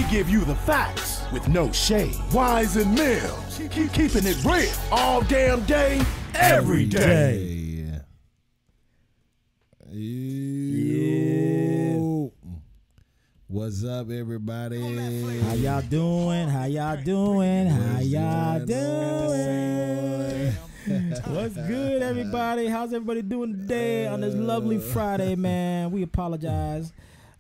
We give you the facts with no shade. Wise and Mills, keeping it real all damn day, every day. Yeah. What's up, everybody? How y'all doing? How y'all doing? How y'all doing? What's good, everybody? How's everybody doing today on this lovely Friday, man? We apologize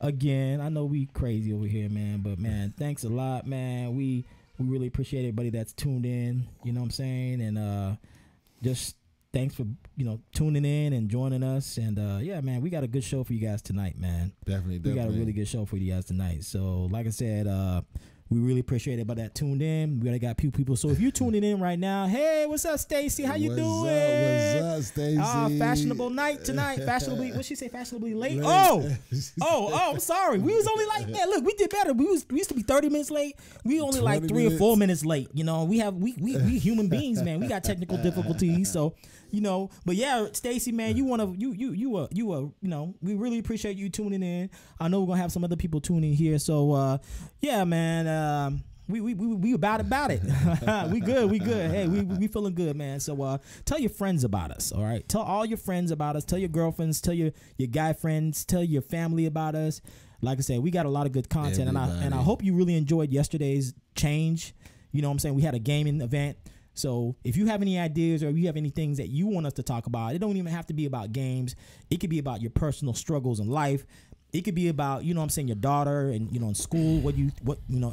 again. I know we crazy over here, man, but man, thanks a lot, man. We really appreciate everybody that's tuned in. You know what I'm saying? And just thanks for tuning in and joining us. And yeah, man, we got a good show for you guys tonight, man. Definitely. We got a really good show for you guys tonight. So, like I said, we really appreciate everybody that tuned in. We already got people. So if you're tuning in right now, hey, what's up, Stacy? How you doing? What's up, Stacy? Fashionable night tonight. Fashionably, what'd she say? Fashionably late? Oh, I'm sorry. We was only like, man, look, we did better. We used to be 30 minutes late. We only like 3 or 4 minutes late. We human beings, man. We got technical difficulties. So, but yeah, Stacy, man, we really appreciate you tuning in. I know we're gonna have some other people tuning here. So, yeah, man, we about it. we good. Hey, we feeling good, man. So, tell your friends about us. All right, tell all your friends about us. Tell your girlfriends. Tell your guy friends. Tell your family about us. Like I said, we got a lot of good content, and I hope you really enjoyed yesterday's change. You know what I'm saying? We had a gaming event. So if you have any ideas or you have any things that you want us to talk about, it don't even have to be about games. It could be about your personal struggles in life. It could be about, your daughter and, in school, what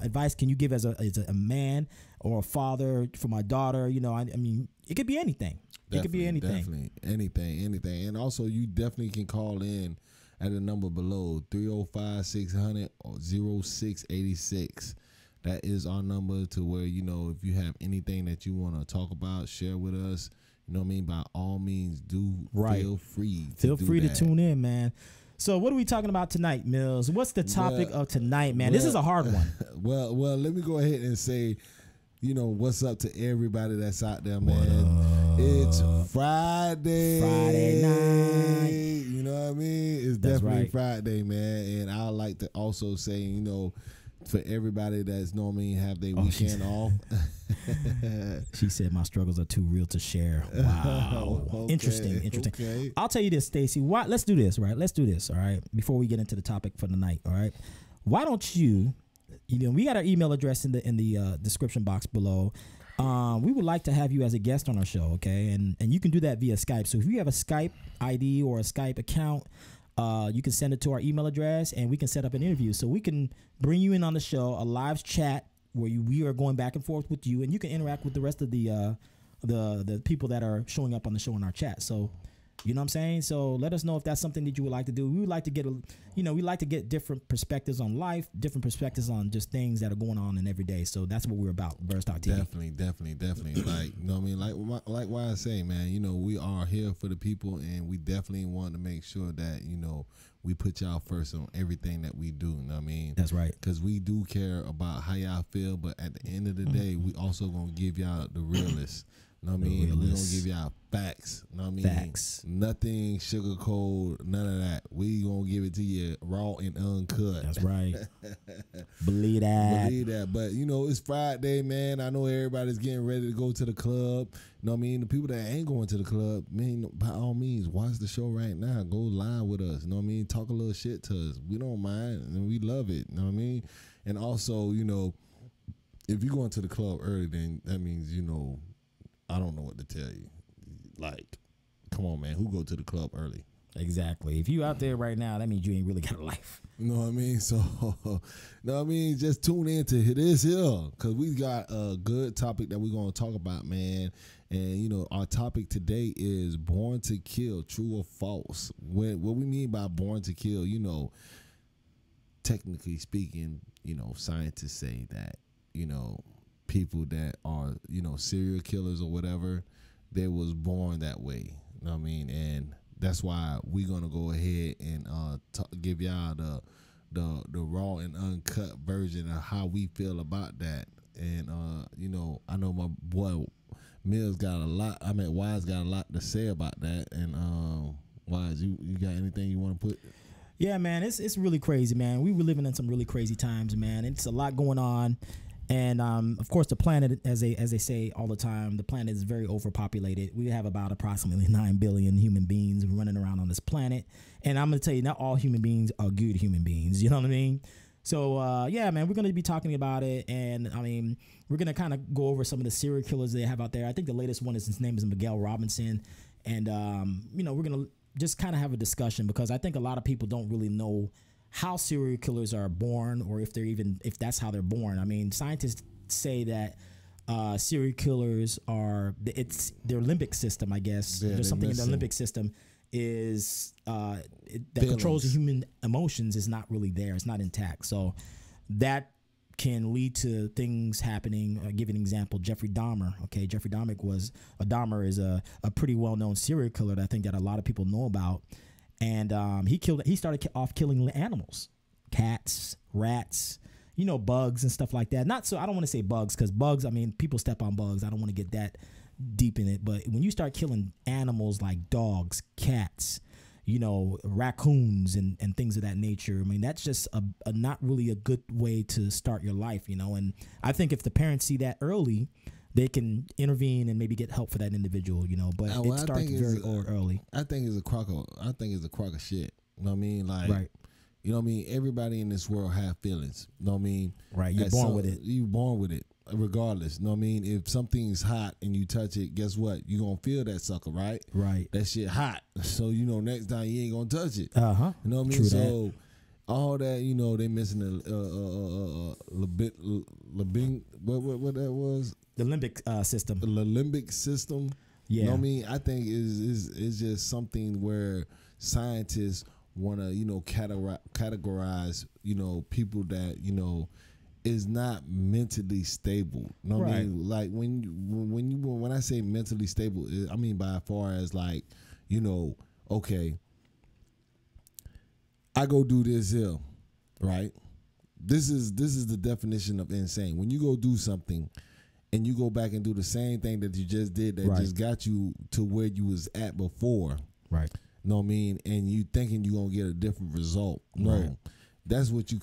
advice can you give as a man or a father for my daughter? I mean, it could be anything. It could be anything. Definitely. Anything. And also you definitely can call in at the number below 305-600-0686. That is our number to where, if you have anything that you want to talk about, share with us, by all means, feel free to tune in, man. So what are we talking about tonight, Mills? What's the topic of tonight, man? This is a hard one. Well, let me go ahead and say, what's up to everybody that's out there, man. It's Friday. Friday night. You know what I mean? It's definitely Friday, man. And I like to also say, for everybody that's normally have their weekend off. She said my struggles are too real to share. Wow. Okay, interesting. Okay. I'll tell you this, Stacy. Let's do this, right? Let's do this, all right? Before we get into the topic for the night, all right? Why don't you, we got our email address in the description box below. We would like to have you as a guest on our show, okay? And you can do that via Skype. So if you have a Skype ID or a Skype account, you can send it to our email address and we can set up an interview. So we can bring you in on the show, a live chat where we are going back and forth with you, and you can interact with the rest of the people that are showing up on the show in our chat. So, you know what I'm saying? So let us know if that's something that you would like to do. We would like to get we like to get different perspectives on life, different perspectives on just things that are going on in every day. So that's what we're about, Verse Talk TV. Definitely. Like, like why I say, man, we are here for the people, and we definitely want to make sure that, we put y'all first on everything that we do. You know what I mean? That's right. Because we do care about how y'all feel, but at the end of the day, we also going to give y'all the realest. You know what I mean? We're going to give y'all facts. You know what I mean? Facts. Nothing sugarcoat, none of that. We going to give it to you raw and uncut. That's right. Believe that. But, it's Friday, man. I know everybody's getting ready to go to the club. You know what I mean? The people that ain't going to the club, man, by all means, watch the show right now. Go live with us. You know what I mean? Talk a little shit to us. We don't mind, and we love it. You know what I mean? And also, if you're going to the club early, then that means, I don't know what to tell you. Like, come on, man. Who go to the club early? Exactly. If you out there right now, that means you ain't really got a life. You know what I mean? So, just tune in to this here, because we got a good topic that we're going to talk about, man. And, our topic today is born to kill, true or false. What we mean by born to kill, technically speaking, scientists say that, people that are, serial killers or whatever, they was born that way. You know what I mean? And that's why we're going to go ahead and give y'all the raw and uncut version of how we feel about that. And, I know my boy Mills got a lot. Wise got a lot to say about that. And Wise, you got anything you want to put? Yeah, man, it's really crazy, man. We were living in some really crazy times, man. It's a lot going on, and of course, the planet, as they say all the time, the planet is very overpopulated. We have about approximately 9 billion human beings running around on this planet, and I'm gonna tell you, not all human beings are good human beings. You know what I mean? So yeah, man, we're gonna be talking about it, and I mean, we're gonna kind of go over some of the serial killers they have out there. I think the latest one is his name is Miguel Robinson, and you know, we're gonna just kind of have a discussion because I think a lot of people don't really know how serial killers are born or if that's how they're born. I mean, scientists say that serial killers are their limbic system, I guess. Yeah, there's something in their limbic system is that controls the human emotions is not really there. It's not intact. So that can lead to things happening. I'll give you an example. Jeffrey Dahmer. Okay, Jeffrey Dahmer is a pretty well-known serial killer that I think that a lot of people know about. And he started off killing animals, cats, rats, you know, bugs and stuff like that. I don't want to say bugs because bugs, I mean, people step on bugs. I don't want to get that deep in it. But when you start killing animals like dogs, cats, you know, raccoons and things of that nature, I mean, that's just a not really a good way to start your life, you know. And I think if the parents see that early, they can intervene and maybe get help for that individual, you know. But it starts very early. I think it's a crock of shit. You know what I mean? Like, right. You know what I mean? Everybody in this world have feelings. You know what I mean? Right. You're born with it. You're born with it, regardless. You know what I mean? If something's hot and you touch it, guess what? You're going to feel that sucker, right? Right. That shit hot. So, you know, next time you ain't going to touch it. Uh-huh. You know what I mean? True So, that. all that, you know, they missing what that was? The limbic system. The limbic system. Yeah. You know what I mean? I think is just something where scientists want to, you know, categorize, you know, people that, you know, is not mentally stable. You know what I mean? Like when I say mentally stable, I mean by far as like, you know, okay, I go do this here, right? This is the definition of insane. When you go do something and you go back and do the same thing that you just did that just got you to where you was at before. Right. Know what I mean? And you thinking you're gonna get a different result. No. Right. That's what you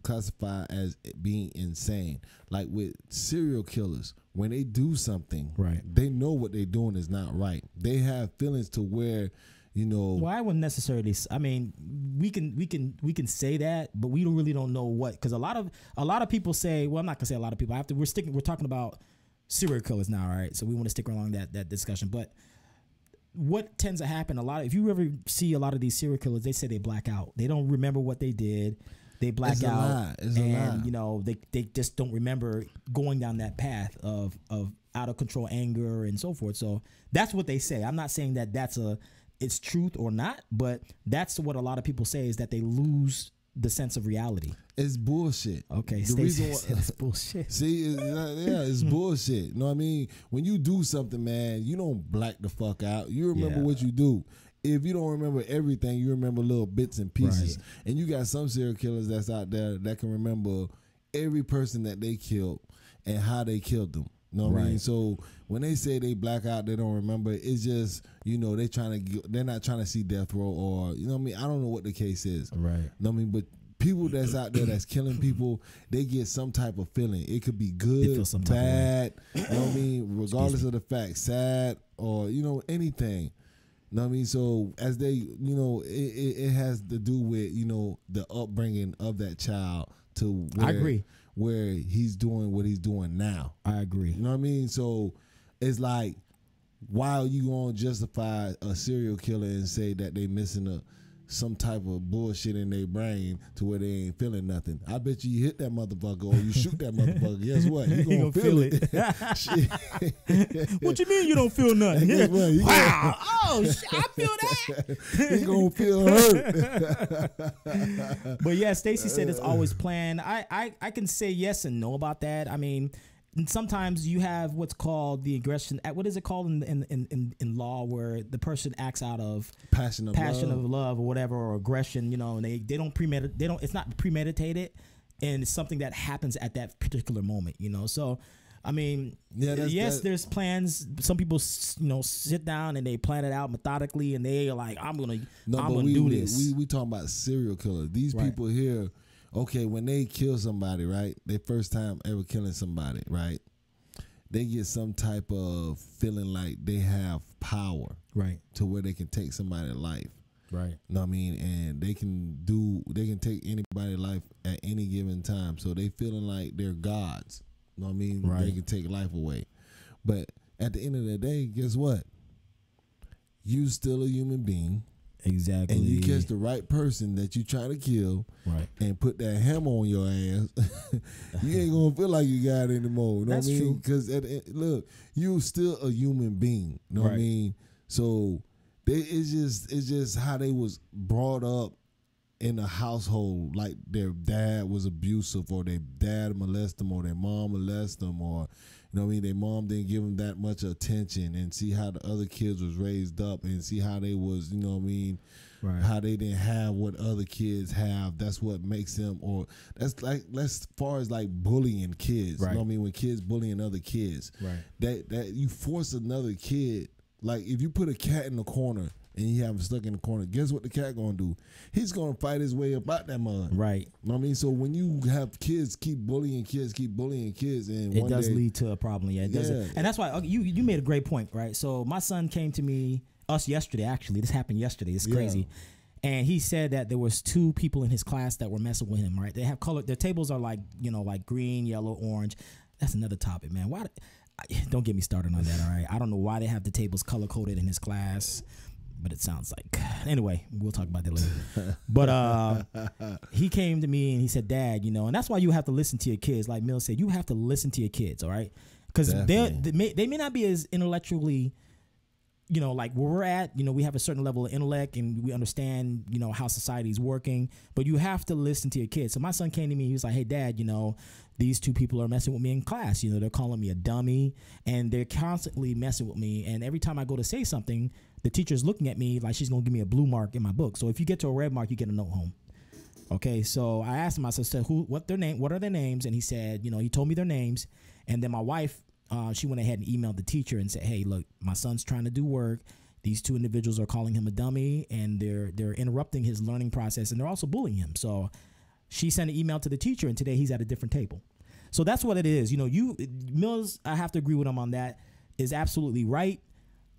classify as being insane. Like with serial killers, when they do something, they know what they're doing is not right. They have feelings to where, you know. Well, I wouldn't necessarily. I mean, we can say that, but we really don't know what, because a lot of people say. Well, I'm not gonna say a lot of people. We're talking about serial killers now, all right? So we want to stick along that discussion, but. What tends to happen if you ever see a lot of these serial killers, they say they black out. They don't remember what they did. They black out. It's a lie. You know, they just don't remember going down that path of out of control anger and so forth. So that's what they say. I'm not saying that it's truth or not, but that's what a lot of people say is that they lose the sense of reality. It's bullshit. Okay, Stacey said it's bullshit. See, it's bullshit. You know what I mean? When you do something, man, you don't black the fuck out. You remember what you do. If you don't remember everything, you remember little bits and pieces. Right. And you got some serial killers that's out there that can remember every person that they killed and how they killed them. You know what I mean? So when they say they black out, they don't remember. It's just, you know, they're not trying to see death row or, you know what I mean? I don't know what the case is. Right. You know what I mean? But people that's out there that's killing people, they get some type of feeling. It could be good, bad, you know what I mean? Regardless of the fact, sad or, you know, anything. You know what I mean? So as they, you know, it has to do with, you know, the upbringing of that child to where, I agree. Where he's doing what he's doing now. I agree. You know what I mean? So it's like, why are you going to justify a serial killer and say that they missing some type of bullshit in their brain to where they ain't feeling nothing? I bet you hit that motherfucker or you shoot that motherfucker. Guess what? You gonna feel it. What you mean you don't feel nothing? Guess what? Wow! Oh, I feel that. He gonna feel hurt. But yeah, Stacey said it's always planned. I can say yes and no about that. I mean, sometimes you have what's called the aggression. What is it called in law, where the person acts out of passion of love or whatever, or aggression, you know, and they don't premeditate. It's not premeditated, and it's something that happens at that particular moment, you know. So I mean, yeah, there's plans. Some people, sit down and they plan it out methodically, and they are like, I'm gonna do this. We talking about serial killers. These people here, okay, when they kill somebody, right? Their first time ever killing somebody, right? They get some type of feeling like they have power, right, to where they can take somebody's life. Right. Know what I mean? And they can take anybody's life at any given time. So they feeling like they're gods. Know what I mean? Right. They can take life away. But at the end of the day, guess what? You still a human being. Exactly. And you catch the right person that you trying to kill, right, and put that hammer on your ass, you ain't gonna feel like you got it anymore. You know That's what I mean? true. Because look, you still a human being. You know what I mean? So it's just how they was brought up in a household, like their dad was abusive, or their dad molested them, or their mom molested them, or you know what I mean, their mom didn't give them that much attention, and see how the other kids was raised up, and see how they was, you know what I mean, how they didn't have what other kids have. That's what makes them, or that's as far as like bullying kids. You know what I mean? When kids bullying other kids, that you force another kid. Like if you put a cat in the corner and you have him stuck in the corner, guess what the cat gonna do? He's gonna fight his way up out that mud. Right. You know what I mean? So when you have kids keep bullying kids, and it does lead to a problem. Yeah, it does. And that's why you made a great point, right? So my son came to us yesterday, actually. This happened yesterday. It's crazy. And he said that there was 2 people in his class that were messing with him, right? They have color, their tables are like, like green, yellow, orange. That's another topic, man. Why? Don't get me started on that, all right? I don't know why they have the tables color-coded in his class, but it sounds like... Anyway, we'll talk about that later. But he came to me and he said, Dad, and that's why you have to listen to your kids. Like Mill said, you have to listen to your kids, all right? Because they may not be as intellectually... like where we're at, we have a certain level of intellect and we understand, how society's working, but you have to listen to your kids. So my son came to me, he was like, hey, Dad, these 2 people are messing with me in class. They're calling me a dummy and they're constantly messing with me. And every time I go to say something, the teacher's looking at me like she's going to give me a blue mark in my book. So if you get to a red mark, you get a note home. Okay, so I asked him, I said, what are their names? And he said, he told me their names. And then my wife, she went ahead and emailed the teacher and said, hey, look, my son's trying to do work. These 2 individuals are calling him a dummy and they're interrupting his learning process and they're also bullying him. So she sent an email to the teacher and today he's at a different table. So that's what it is. Mills, I have to agree with him on that, is absolutely right.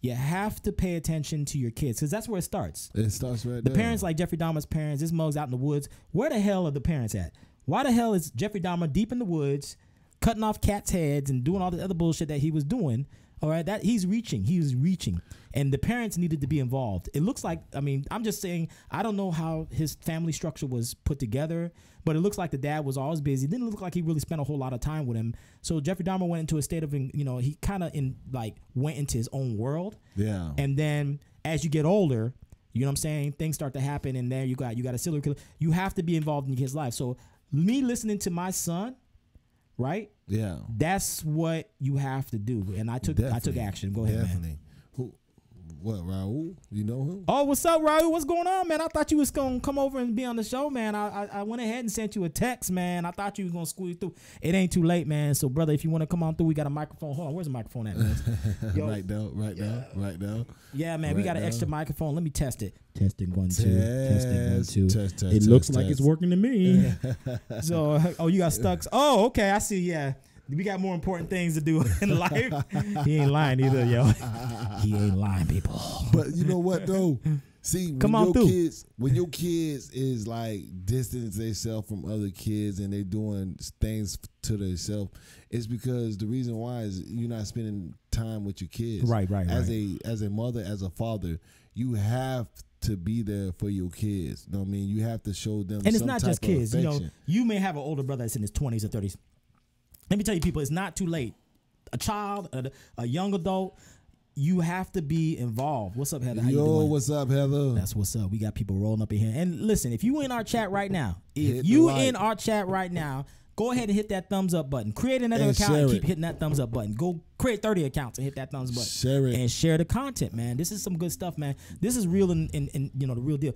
You have to pay attention to your kids because that's where it starts. It starts right there. The parents, like Jeffrey Dahmer's parents, this mug's out in the woods. Where the hell are the parents at? Why the hell is Jeffrey Dahmer deep in the woods cutting off cats' heads and doing all the other bullshit that he was doing? All right, that he was reaching, and the parents needed to be involved. It looks like, I'm just saying, I don't know how his family structure was put together, but it looks like the dad was always busy. It didn't look like he really spent a whole lot of time with him. So Jeffrey Dahmer went into a state of, he kind of went into his own world. Yeah. And then as you get older, you know what I'm saying, things start to happen, and there you got a serial killer. You have to be involved in his life. So me listening to my son, right? Yeah, that's what you have to do, and I took action. Go ahead, man. What, Raul? You know him? Oh, what's up, Raul? What's going on, man? I thought you was gonna come over and be on the show, man. I went ahead and sent you a text, man. I thought you was gonna squeeze through. It ain't too late, man. So, brother, if you want to come on through, we got a microphone. Hold on, where's the microphone at, man? Yo, right now. Yeah, man, right we got an extra microphone. Let me test it. Testing 1 2. Testing 1 2. Test, it looks like it's working to me. So, you got stuck. Oh, okay, I see. Yeah. We got more important things to do in life. He ain't lying either, yo. He ain't lying, people. But you know what though? See, when your kids is like distance themselves from other kids and they doing things to themselves, it's because the reason why is you're not spending time with your kids. Right. As a mother, as a father, you have to be there for your kids. You know what I mean? You have to show them. And it's not just kids. You may have an older brother that's in his 20s or 30s. Let me tell you, people, it's not too late. A child, a young adult, you have to be involved. What's up, Heather? How you doing? What's up, Heather? That's what's up. We got people rolling up in here. And listen, if you in our chat right now, go ahead and hit that thumbs up button. Create another account and keep hitting that thumbs up button. Go create 30 accounts and hit that thumbs button. Share it. And share the content, man. This is some good stuff, man. This is real and the real deal.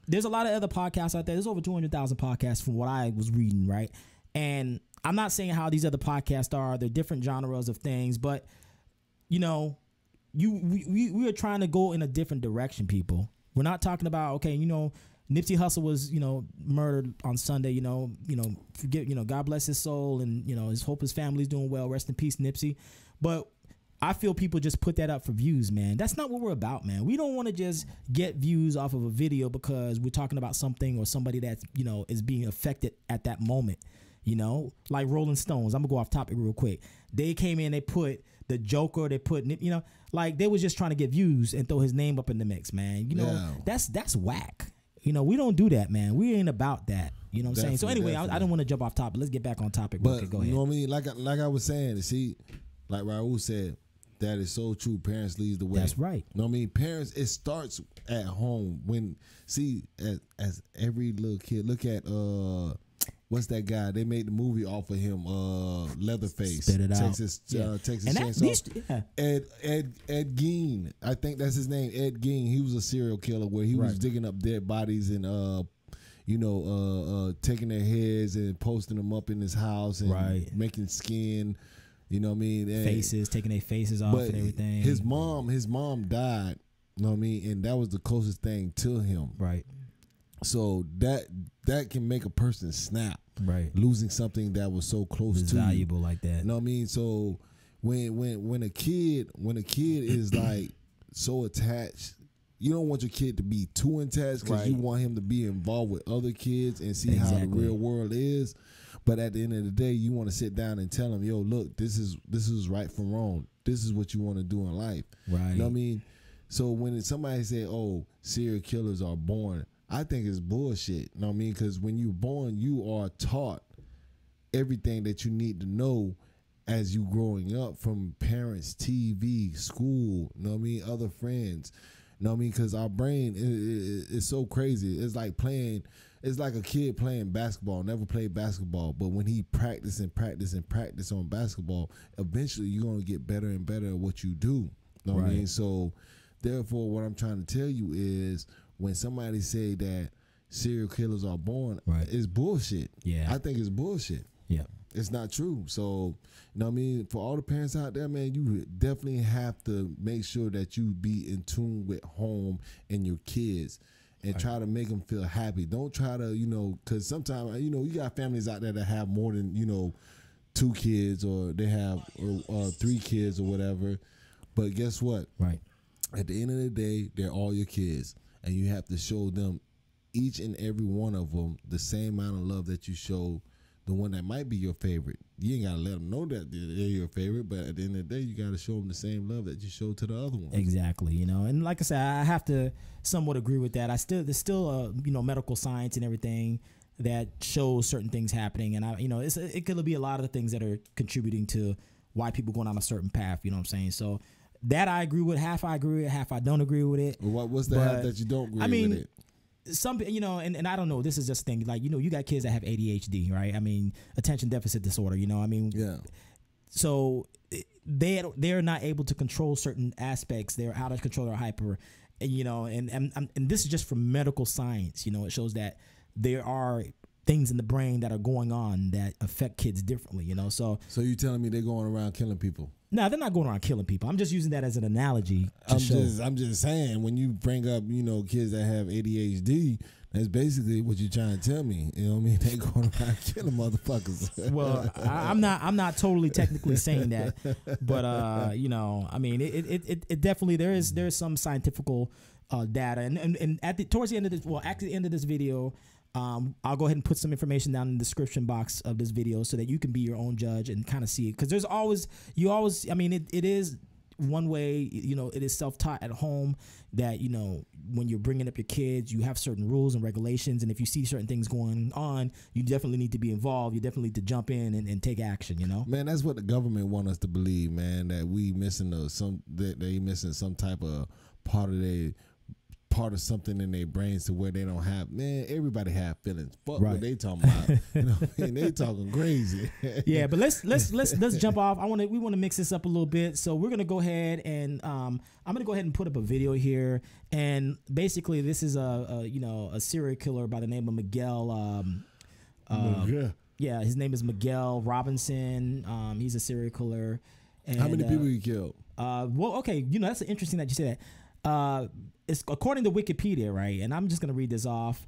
There's a lot of other podcasts out there. There's over 200,000 podcasts from what I was reading, right? And I'm not saying how these other podcasts are. They're different genres of things, but you know, we are trying to go in a different direction, people. We're not talking about, okay, you know, Nipsey Hussle was, you know, murdered on Sunday, you know, forget, you know, God bless his soul, and, you know, hope his family's doing well. Rest in peace, Nipsey. But I feel people just put that up for views, man. That's not what we're about, man. We don't want to just get views off of a video because we're talking about something or somebody that's, you know, is being affected at that moment. You know, like Rolling Stones. I'm gonna go off topic real quick. They came in, they put the Joker, they put, you know, like they was just trying to get views and throw his name up in the mix, man. You know, that's whack. You know, we don't do that, man. We ain't about that. You know what I'm saying? So anyway, I don't want to jump off topic. Let's get back on topic. But okay, go ahead. You know what I mean? Like I was saying, see, like Raul said, that is so true. Parents leads the way. That's right. You know what I mean? Parents, it starts at home. When, see, as every little kid, look at what's that guy? They made the movie off of him, Leatherface. Spit it out. Texas Chainsaw. Ed Gein. I think that's his name. Ed Gein. He was a serial killer where he was digging up dead bodies and taking their heads and posting them up in his house and making skin. You know what I mean? And faces, taking their faces off and everything. His mom died. You know what I mean? And that was the closest thing to him. Right. So that can make a person snap. Right. Losing something that was so close to valuable you. like that. You know what I mean? So when a kid is like so attached, you don't want your kid to be too attached because you want him to be involved with other kids and see how the real world is. But at the end of the day, you want to sit down and tell him, yo, look, this is right from wrong. This is what you want to do in life. Right. You know what I mean? So when somebody say, oh, serial killers are born, I think it's bullshit. You know what I mean? Because when you're born, you are taught everything that you need to know as you growing up from parents, TV, school, you know what I mean, other friends. You know what I mean? Because our brain is so crazy. It's like a kid playing basketball, never played basketball, but when he practice on basketball, eventually you're going to get better and better at what you do. You know what I mean? So therefore, what I'm trying to tell you is when somebody say that serial killers are born, it's bullshit. Yeah. I think it's bullshit. Yeah. It's not true. So, you know what I mean? For all the parents out there, man, you definitely have to make sure that you be in tune with home and your kids and try to make them feel happy. Don't try to, because sometimes, you got families out there that have more than, 2 kids or they have 3 kids or whatever. But guess what? Right. At the end of the day, they're all your kids. And you have to show them, each and every one of them, the same amount of love that you show the one that might be your favorite. You ain't got to let them know that they're your favorite, but at the end of the day, you got to show them the same love that you show to the other ones. Exactly, and like I said, I have to somewhat agree with that. There's still medical science and everything that shows certain things happening, and it could be a lot of the things that are contributing to why people going on a certain path. You know what I'm saying? So that I agree with. Half I agree with, half I don't agree with it. Well, what's the half that you don't agree with it? Some, and I don't know, this is just a thing, like, you got kids that have ADHD, right? I mean, attention deficit disorder, so they're not able to control certain aspects. They're out of control, they're hyper, and this is just from medical science. It shows that there are things in the brain that are going on that affect kids differently, So you telling me they're going around killing people? No, they're not going around killing people. I'm just using that as an analogy. I'm just saying, when you bring up, kids that have ADHD, that's basically what you're trying to tell me. You know what I mean? They going around killing motherfuckers. Well, I'm not totally technically saying that, but I mean, it definitely there's some scientific data, and towards the end of this, at the end of this video, I'll go ahead and put some information down in the description box of this video so that you can be your own judge and kind of see it. Because there's always, I mean, it is one way, it is self-taught at home that, when you're bringing up your kids, you have certain rules and regulations. And if you see certain things going on, you definitely need to be involved. You definitely need to jump in and take action, Man, that's what the government want us to believe, man, that we missing they missing some type of part of something in their brains to where they don't have, man, everybody have feelings. Fuck what they talking about. They talking crazy. Yeah, but let's jump off. We want to mix this up a little bit. So we're gonna go ahead and I'm gonna go ahead and put up a video here. And basically this is a serial killer by the name of Miguel Yeah, his name is Miguel Robinson. He's a serial killer. And, How many people he killed? Well, okay, that's interesting that you say that. It's according to Wikipedia, right? And I'm just gonna read this off.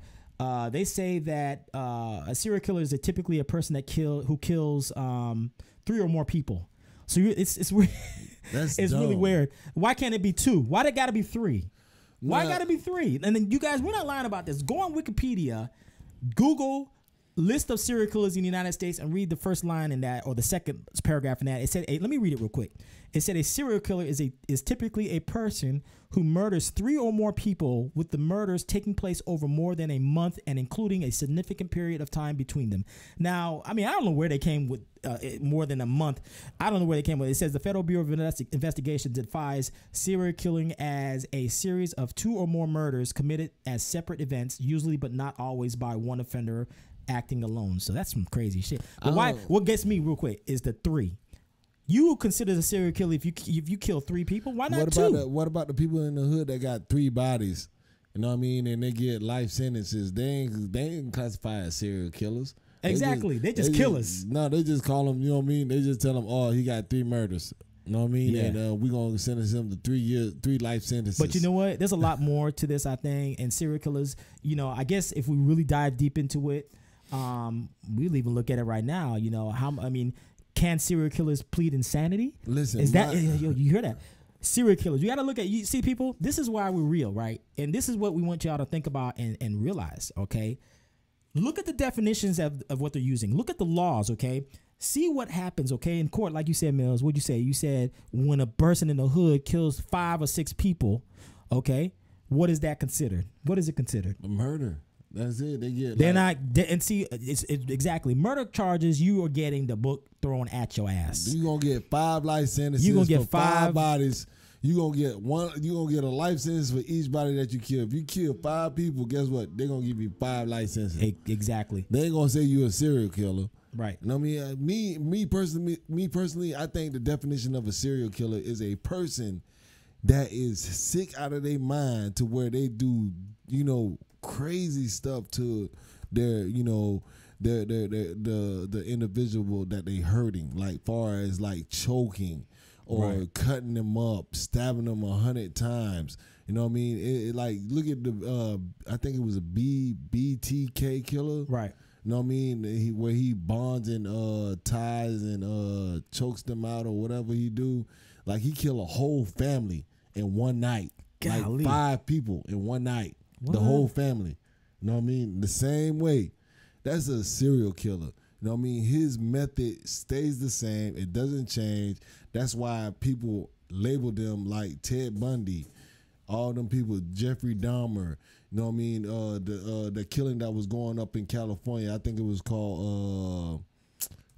They say that a serial killer is typically a person who kills 3 or more people. So it's weird. That's it's dumb. really weird. Why can't it be 2? Why they gotta be 3? Why gotta be 3? And then you guys, we're not lying about this. Go on Wikipedia, Google list of serial killers in the United States, and read the first line in that, or the second paragraph in that. It said, let me read it real quick. It said a serial killer is typically a person who murders 3 or more people, with the murders taking place over more than a month and including a significant period of time between them. Now, I mean, I don't know where they came with more than a month. I don't know where they came with. It says the Federal Bureau of Investigation defines serial killing as a series of 2 or more murders committed as separate events, usually but not always by one offender acting alone. So that's some crazy shit. But what gets me real quick is the 3. You consider a serial killer if you kill 3 people? Why not 2? What about the people in the hood that got 3 bodies? You know what I mean? And they get life sentences. They ain't classified as serial killers. Exactly. They just killers. No, they just call them, you know what I mean? They just tell them, oh, he got 3 murders. You know what I mean? Yeah. And we're going to sentence him to 3 life sentences. But you know what? There's a lot more to this, I think. And serial killers, I guess if we really dive deep into it, we'll even look at it right now. Can serial killers plead insanity? Listen, is that you hear that? Serial killers. You got to look at, you see, people, this is why we're real, right? And this is what we want y'all to think about and realize, okay? Look at the definitions of what they're using. Look at the laws, okay? See what happens, okay? In court, like you said, Mills, what'd you say? You said when a person in the hood kills 5 or 6 people, okay? What is that considered? What is it considered? A murder. That's it. They get. They're not. And see, it's exactly murder charges. You are getting the book thrown at your ass. You gonna get 5 life sentences. You gonna get 5 bodies. You gonna get one. You gonna get a life sentence for each body that you kill. If you kill 5 people, guess what? They're gonna give you 5 life sentences. Exactly. They ain't gonna say you're a serial killer. Right. You know what I mean? Me personally, I think the definition of a serial killer is a person that is sick out of their mind to where they do, crazy stuff to their, the individual that they hurting, like far as like choking or cutting them up, stabbing them 100 times. You know what I mean? It like, look at the I think it was a BTK killer. Right. You know what I mean? Where he bonds and ties and chokes them out or whatever he do. Like he kill a whole family in one night. Golly. Like 5 people in one night. What? The whole family. You know what I mean? The same way. That's a serial killer. You know what I mean? His method stays the same. It doesn't change. That's why people label them like Ted Bundy. All them people, Jeffrey Dahmer. You know what I mean? The killing that was going up in California. I think it was called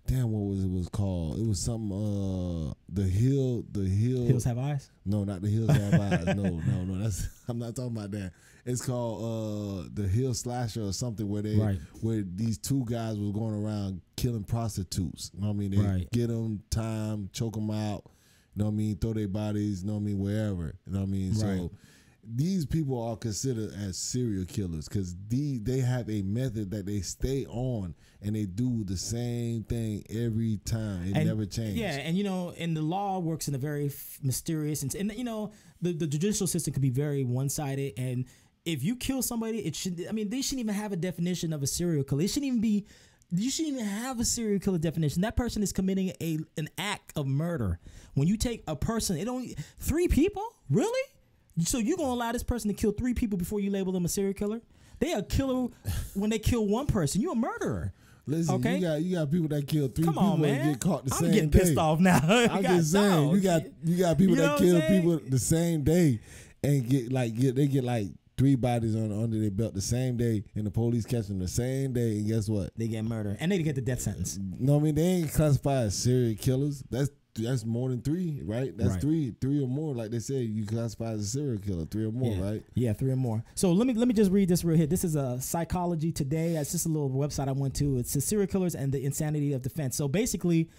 what was it called? It was something the Hills Have Eyes? No, not the Hills Have Eyes. No. That's I'm not talking about that. It's called the Hill Slasher or something where these 2 guys was going around killing prostitutes. You know what I mean? They get them, time, choke them out. You know what I mean? Throw their bodies. You know what I mean? Wherever. You know what I mean? Right. So these people are considered as serial killers because they have a method that they stay on and they do the same thing every time. It never changes. Yeah, and and the law works in a very mysterious and the judicial system can be very one-sided. And if you kill somebody, they shouldn't even have a definition of a serial killer. You shouldn't even have a serial killer definition. That person is committing an act of murder. When you take a person, 3 people? Really? So you're going to allow this person to kill 3 people before you label them a serial killer? They a killer when they kill 1 person. You're a murderer. Listen, okay? you got people that kill 3 people and get caught the same day. I'm getting pissed off now. I'm just saying, you got people that kill people the same day and they get like 3 bodies under their belt the same day, and the police catch them the same day, and guess what? They get murdered, and they get the death sentence. No, I mean they ain't classified as serial killers. That's more than 3, right? That's 3 or more. Like they say, you classify as a serial killer, 3 or more, right? Yeah, 3 or more. So let me just read this real here. This is a Psychology Today. It's just a little website I went to. It's the serial killers and the insanity of defense. So basically,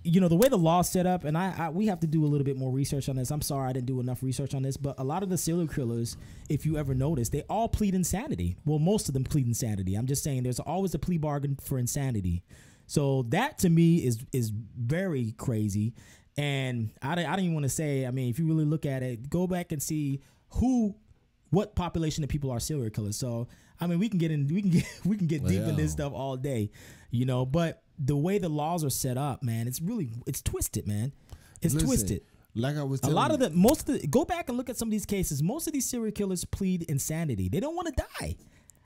you know, the way the law's set up, and we have to do a little bit more research on this. I'm sorry I didn't do enough research on this, but a lot of the serial killers, if you ever notice, they all plead insanity. Well, most of them plead insanity. I'm just saying there's always a plea bargain for insanity. So that to me is very crazy. And I don't even want to say, I mean, if you really look at it, go back and see what population of people are serial killers. So, I mean, we can get deep in this stuff all day, you know, but the way the laws are set up, man, it's twisted, man. It's twisted. Like I was telling you. Go back and look at some of these cases. Most of these serial killers plead insanity. They don't want to die.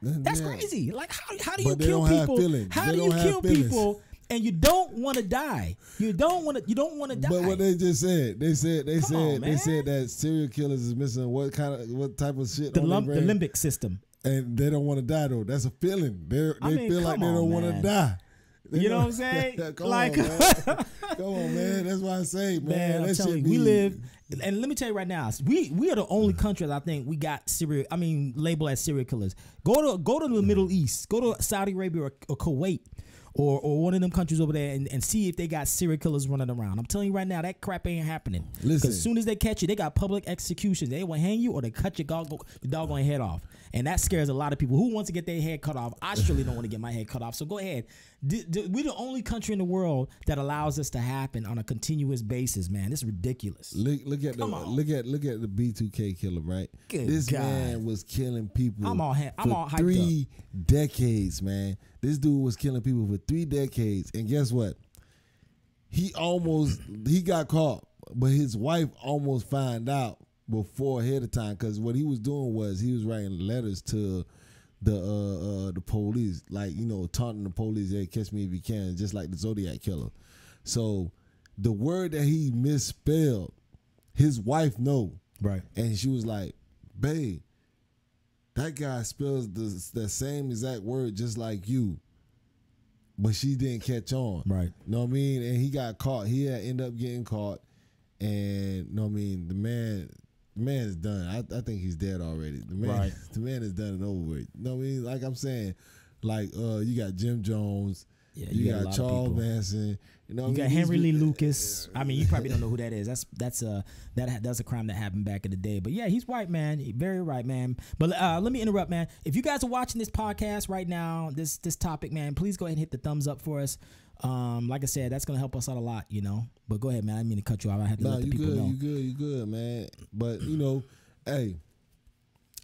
That's crazy. Like, how do you kill people? How do you kill people and you don't want to die? You don't want to die. But what they just said, they said that serial killers is missing what type of shit? The limbic system. And they don't want to die though. That's a feeling. They feel like they don't want to die. You know what I'm saying? Come on, man. That's why I say, man. I'm telling you, we live, and let me tell you right now, we are the only country that I think we got labeled as serial killers. Go to the Middle East, go to Saudi Arabia or Kuwait. Or one of them countries over there and see if they got serial killers running around. I'm telling you right now, that crap ain't happening. Because as soon as they catch you, they got public executions. They will hang you or they cut your doggone head off. And that scares a lot of people. Who wants to get their head cut off? I surely don't want to get my head cut off. So go ahead. We're the only country in the world that allows this to happen on a continuous basis, man. It's ridiculous. Look at the B2K killer, right? This man was killing people for 3 decades, man. This dude was killing people for 3 decades, and guess what? He got caught, but his wife almost found out ahead of time, because what he was doing was he was writing letters to the police, like, you know, taunting the police, hey, catch me if you can, just like the Zodiac killer. So the word that he misspelled, his wife know, right? And she was like, babe, that guy spells the same exact word just like you. But she didn't catch on. Right. Know what I mean? And he got caught. He had ended up getting caught. And know what I mean, the man is done. I think he's dead already. The man is done and over with. Know what I mean? Like I'm saying, like you got Jim Jones. Yeah, you got Charles Manson. You know, you got Henry Lee Lucas. I mean, you probably don't know who that is. That's a crime that happened back in the day. But yeah, he's white, man. Very right, man. But let me interrupt, man. If you guys are watching this podcast right now, this topic, man, please go ahead and hit the thumbs up for us. Like I said, that's gonna help us out a lot, you know. But go ahead, man. I didn't mean to cut you off. I have to let the people know. You good, man. But you know, hey.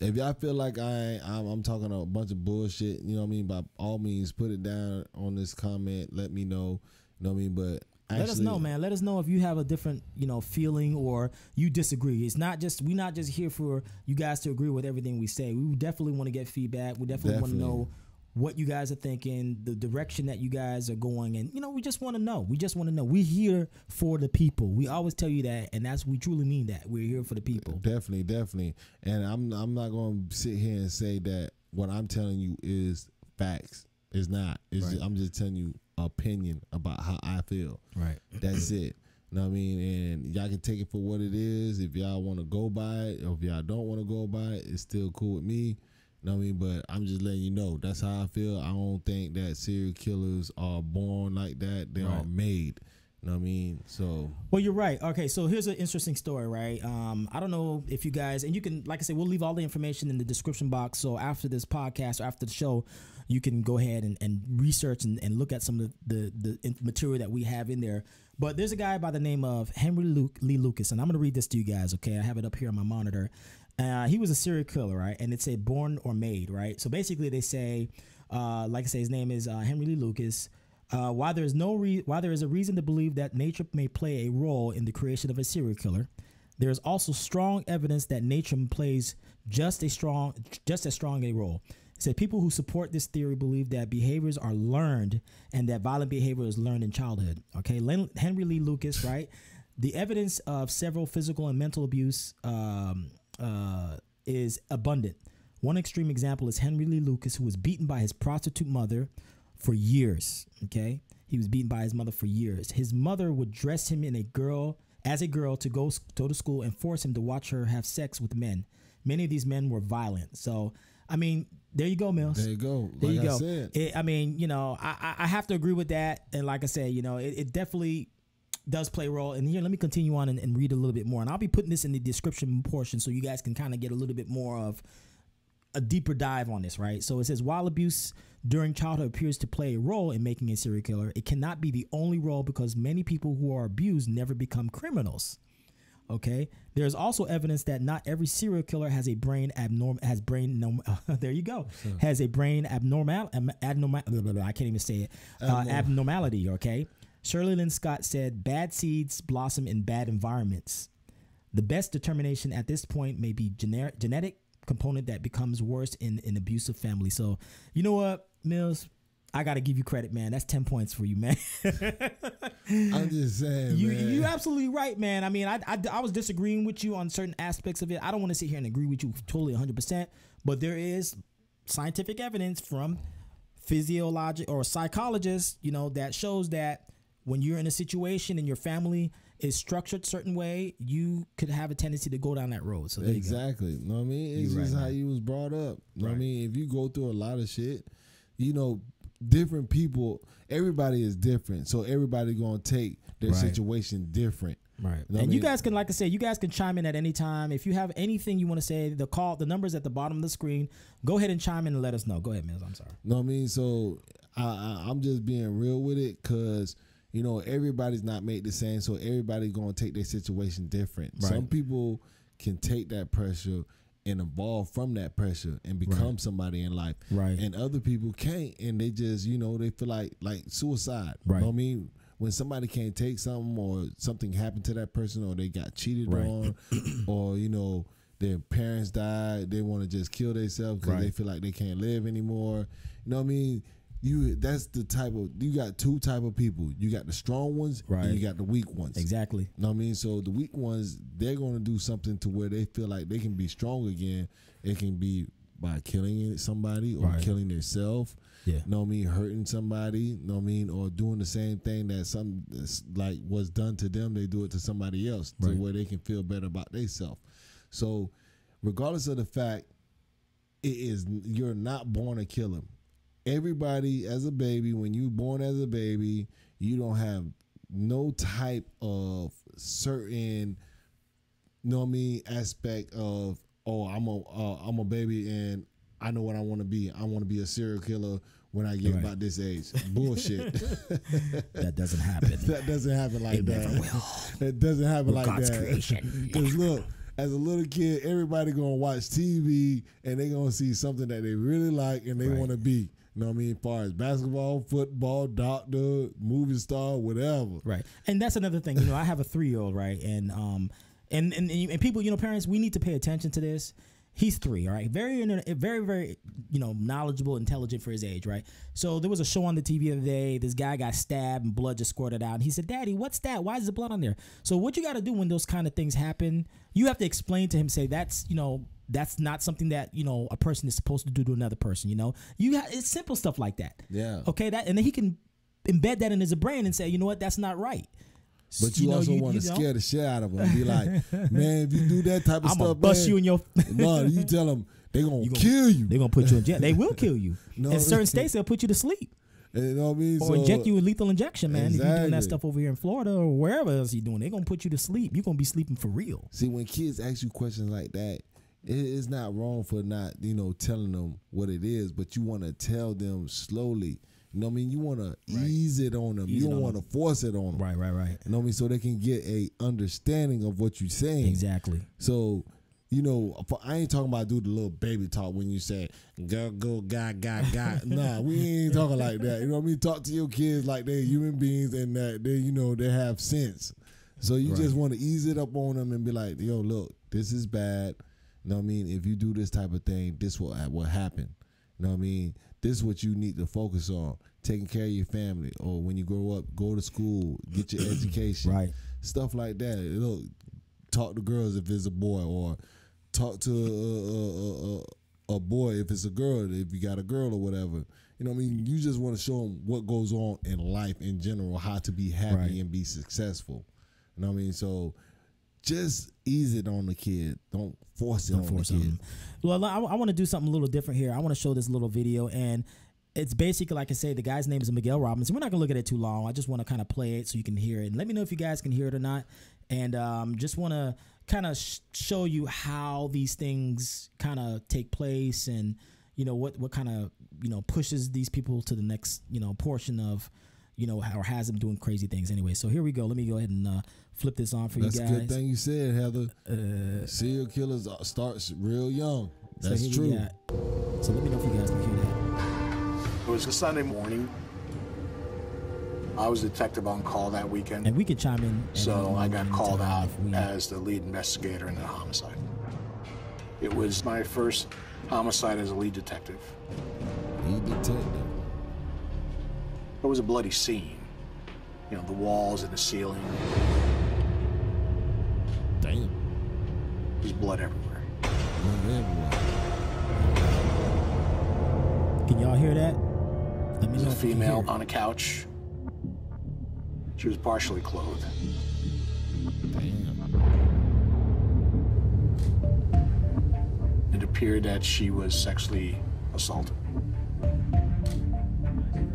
If y'all feel like I'm talking a bunch of bullshit, you know what I mean, by all means, put it down on this comment. Let me know. You know what I mean? But actually, let us know, man. Let us know if you have a different, you know, feeling or you disagree. We're not just here for you guys to agree with everything we say. We definitely want to get feedback. We definitely want to know what you guys are thinking, the direction that you guys are going, and you know, we just want to know. We're here for the people. We always tell you that, and we truly mean that. We're here for the people. Definitely. And I'm not going to sit here and say that what I'm telling you is facts. It's not. I'm just telling you opinion about how I feel. Right. That's it. You know what I mean? And y'all can take it for what it is. If y'all want to go by it, or if y'all don't want to go by it, it's still cool with me. You know what I mean? But I'm just letting you know, that's how I feel. I don't think that serial killers are born like that. They are made. You know what I mean? So. Well, you're right. Okay, so here's an interesting story, right? I don't know if you guys, and you can, like I said, we'll leave all the information in the description box. So after this podcast, or after the show, you can go ahead and research and look at some of the material that we have in there. But there's a guy by the name of Henry Lee Lucas, and I'm going to read this to you guys, okay? I have it up here on my monitor. He was a serial killer, right? And it said born or made, right? So basically they say, like I say, his name is Henry Lee Lucas. While there is a reason to believe that nature may play a role in the creation of a serial killer, there is also strong evidence that nature plays just as strong a role. It said people who support this theory believe that behaviors are learned and that violent behavior is learned in childhood. Okay, Henry Lee Lucas, right? The evidence of several physical and mental abuse is abundant. One extreme example is Henry Lee Lucas, who was beaten by his prostitute mother for years. Okay, he was beaten by his mother for years. His mother would dress him as a girl to go to school and force him to watch her have sex with men. Many of these men were violent. So, I mean, there you go, Mills. There you go. There you go. I mean, you know, I have to agree with that. And like I said, you know, it definitely does play a role. And here, let me continue on and read a little bit more. And I'll be putting this in the description portion so you guys can kind of get a little bit more of a deeper dive on this, right? So it says, while abuse during childhood appears to play a role in making a serial killer, it cannot be the only role because many people who are abused never become criminals. Okay. There's also evidence that not every serial killer has a brain there you go. Has a brain I can't even say it. Abnormality. Okay. Shirley Lynn Scott said, bad seeds blossom in bad environments. The best determination at this point may be genetic component that becomes worse in an abusive family. So, you know what, Mills? I got to give you credit, man. That's 10 points for you, man. I'm just saying, man. You're absolutely right, man. I mean, I was disagreeing with you on certain aspects of it. I don't want to sit here and agree with you totally 100%, but there is scientific evidence from physiologic or psychologists, you know, that shows that when you're in a situation and your family is structured a certain way, you could have a tendency to go down that road. So exactly. You know what I mean? It's just how you was brought up. You know what I mean? If you go through a lot of shit, you know, different people, everybody is different. So everybody going to take their situation different. Right. You know and you guys can, like I said, you guys can chime in at any time. If you have anything you want to say, the number's at the bottom of the screen. Go ahead and chime in and let us know. Go ahead, Mills. I'm sorry. You know what I mean? So I'm just being real with it because, you know, everybody's not made the same. So everybody's going to take their situation different. Right. Some people can take that pressure and evolve from that pressure and become somebody in life. Right. And other people can't, and they just, you know, they feel like suicide. Right. You know what I mean? When somebody can't take something or something happened to that person or they got cheated on or, you know, their parents died, they want to just kill themselves because they feel like they can't live anymore. You know what I mean? That's the type of, you got two type of people. You got the strong ones and you got the weak ones. Exactly. You know what I mean? So the weak ones, they're going to do something to where they feel like they can be strong again. It can be by killing somebody or killing themselves. Yeah. You know what I mean? Hurting somebody, you know what I mean? Or doing the same thing that like was done to them, they do it to somebody else to where they can feel better about themselves. So regardless of the fact, you're not born a killer. Everybody as a baby, when you born as a baby, you don't have no type of certain, you know what I mean, aspect of, oh, I'm a baby and I know what I want to be. I want to be a serial killer when I get about this age. Bullshit. That doesn't happen. That doesn't happen like that. Never will. It doesn't happen like God's that. Creation. Because look, as a little kid, everybody gonna watch TV and they gonna see something that they really like and they want to be. You know what I mean? As far as basketball, football, doctor, movie star, whatever. Right. And that's another thing. You know, I have a 3-year-old, right? And people, you know, parents, we need to pay attention to this. He's 3, all right? Very, very, you know, knowledgeable, intelligent for his age, right? So there was a show on the TV the other day. This guy got stabbed and blood just squirted out. And he said, "Daddy, what's that? Why is the blood on there?" So what you got to do when those kind of things happen, you have to explain to him, say, that's, you know, that's not something that, you know, a person is supposed to do to another person, you know? It's simple stuff like that. Yeah. Okay, and then he can embed that in his brain and say, you know what, that's not right. But you also want to scare the shit out of them and be like, man, if you do that type of stuff, I'm bust you in your no, you tell them they're going to kill you. They're going to put you in jail. They will kill you. In certain states, they'll put you to sleep. You know what I mean? Or inject you with lethal injection, man. Exactly. If you're doing that stuff over here in Florida or wherever else you're doing, they're going to put you to sleep. You're going to be sleeping for real. See, when kids ask you questions like that, it's not wrong for not, you know, telling them what it is, but you want to tell them slowly. You know what I mean? You want to ease it on them. You don't want to force it on them. Right. You know what I mean? So they can get a understanding of what you're saying. Exactly. So, you know, I ain't talking about do the little baby talk when you say, go, guy. Nah, we ain't talking like that. You know what I mean? Talk to your kids like they're human beings and that they, you know, they have sense. So you just want to ease it up on them and be like, yo, look, this is bad. You know what I mean? If you do this type of thing, this will happen. You know what I mean? This is what you need to focus on. Taking care of your family. Or when you grow up, go to school, get your education. Right. Stuff like that. Look, talk to girls if it's a boy, or talk to a boy if it's a girl, if you got a girl or whatever. You know what I mean? You just want to show them what goes on in life in general, how to be happy and be successful. You know what I mean? So just ease it on the kid. Don't force it on the kid. Well, I want to do something a little different here. I want to show this little video, and It's basically, like I say, the guy's name is Miguel Robinson. We're not going to look at it too long. I just want to kind of play it so you can hear it. And let me know if you guys can hear it or not. And just want to kind of show you how these things kind of take place and, you know, what kind of, you know, pushes these people to the next, you know, portion of, you know, or has them doing crazy things anyway. So here we go. Let me go ahead and flip this on for you guys. That's a good thing you said, Heather. Serial killers starts real young. That's true. So let me know if you guys can hear that. It was a Sunday morning. I was a detective on call that weekend. And we could chime in. So I got called out as the lead investigator in the homicide. It was my first homicide as a lead detective. Lead detective. It was a bloody scene. You know, the walls and the ceiling. Damn. There's blood everywhere. Blood everywhere. Can y'all hear that? Let me know. There's a female on a couch. She was partially clothed. Damn. It appeared that she was sexually assaulted.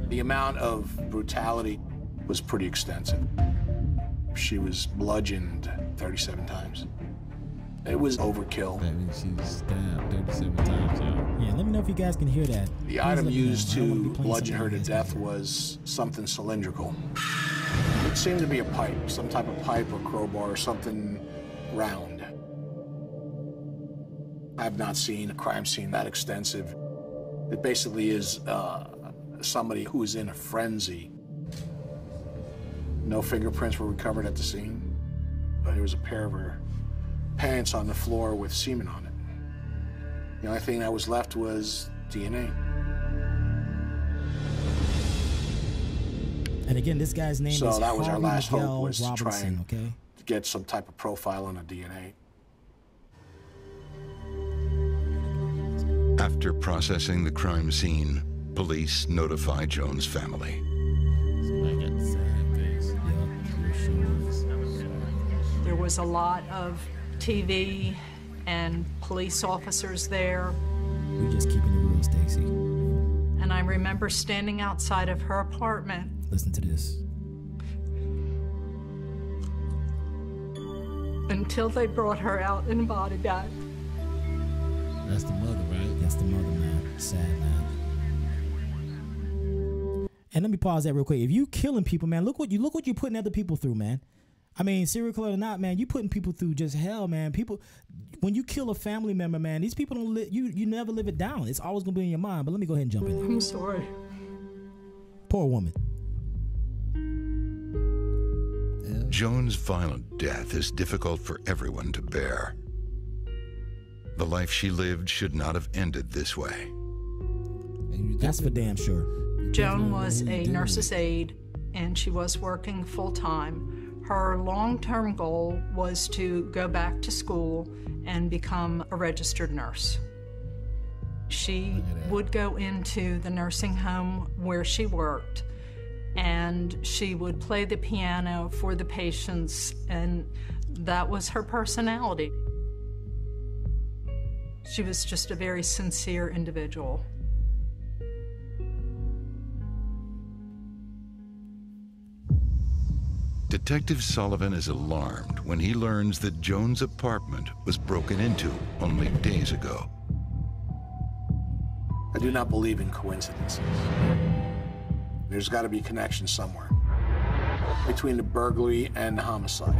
The amount of brutality was pretty extensive. She was bludgeoned 37 times. It was overkill. That means she was stabbed 37 times, y'all. Yeah, let me know if you guys can hear that. The item used to bludgeon her to death was something cylindrical. It seemed to be a pipe, some type of pipe or crowbar or something round. I've not seen a crime scene that extensive. It basically is somebody who is in a frenzy. No fingerprints were recovered at the scene, but there was a pair of her pants on the floor with semen on it. The only thing that was left was DNA. And again, this guy's name is So that was our last Miguel hope, was to try Robinson, and get some type of profile on the DNA. After processing the crime scene, police notify Jones' family. There was a lot of TV and police officers there. We just keeping it real, Stacy. And I remember standing outside of her apartment. Listen to this. Until they brought her out in a body bag. That's the mother, right? That's the mother, man. Sad, man. And let me pause that real quick. If you killing people, man, look what you're putting other people through, man. I mean, serial killer or not, man, you putting people through just hell, man. People, when you kill a family member, man, these people don't live. You never live it down. It's always gonna be in your mind. But let me go ahead and jump in. I'm sorry. Poor woman. Jones' violent death is difficult for everyone to bear. The life she lived should not have ended this way. That's for damn sure. Joan was a nurse's aide, and she was working full-time. Her long-term goal was to go back to school and become a registered nurse. She would go into the nursing home where she worked, and she would play the piano for the patients, and that was her personality. She was just a very sincere individual. Detective Sullivan is alarmed when he learns that Jones' apartment was broken into only days ago. I do not believe in coincidences. There's got to be a connection somewhere between the burglary and the homicide.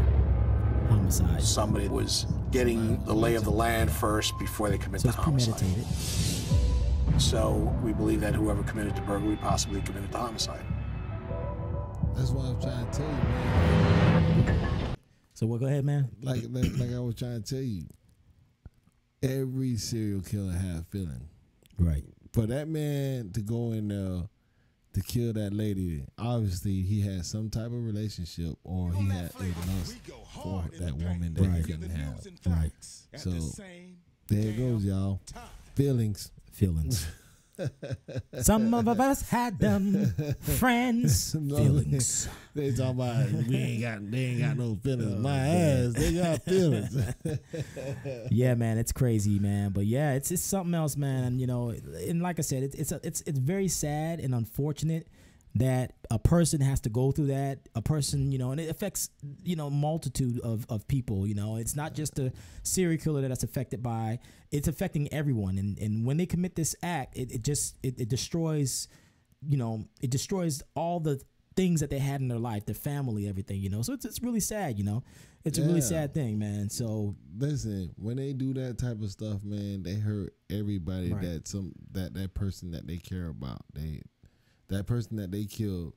Homicide. Somebody was getting the lay of the land first before they commit the homicide. Premeditated. So we believe that whoever committed the burglary possibly committed the homicide. That's what I was trying to tell you, man. So what? Go ahead, man. Like I was trying to tell you, every serial killer has feeling. Right. For that man to go in there to kill that lady, obviously he had some type of relationship, or he had a lust for that woman that he couldn't have. Right. So there it goes, y'all. Feelings. Some of us had them friends feelings. They talking about they ain't got no feelings. My ass, they got feelings. Yeah, man, it's crazy, man. But yeah, it's something else, man. And, you know, and like I said, it's very sad and unfortunate that a person has to go through that. A person, you know, and it affects, you know, multitude of people. You know, it's not just a serial killer that's affected by. It's affecting everyone. And when they commit this act, it destroys, you know, it destroys all the things that they had in their life, their family, everything, you know. So it's really sad, you know. It's a really sad thing, man. So listen, when they do that type of stuff, man, they hurt everybody. Right. that person that they care about. That person that they killed,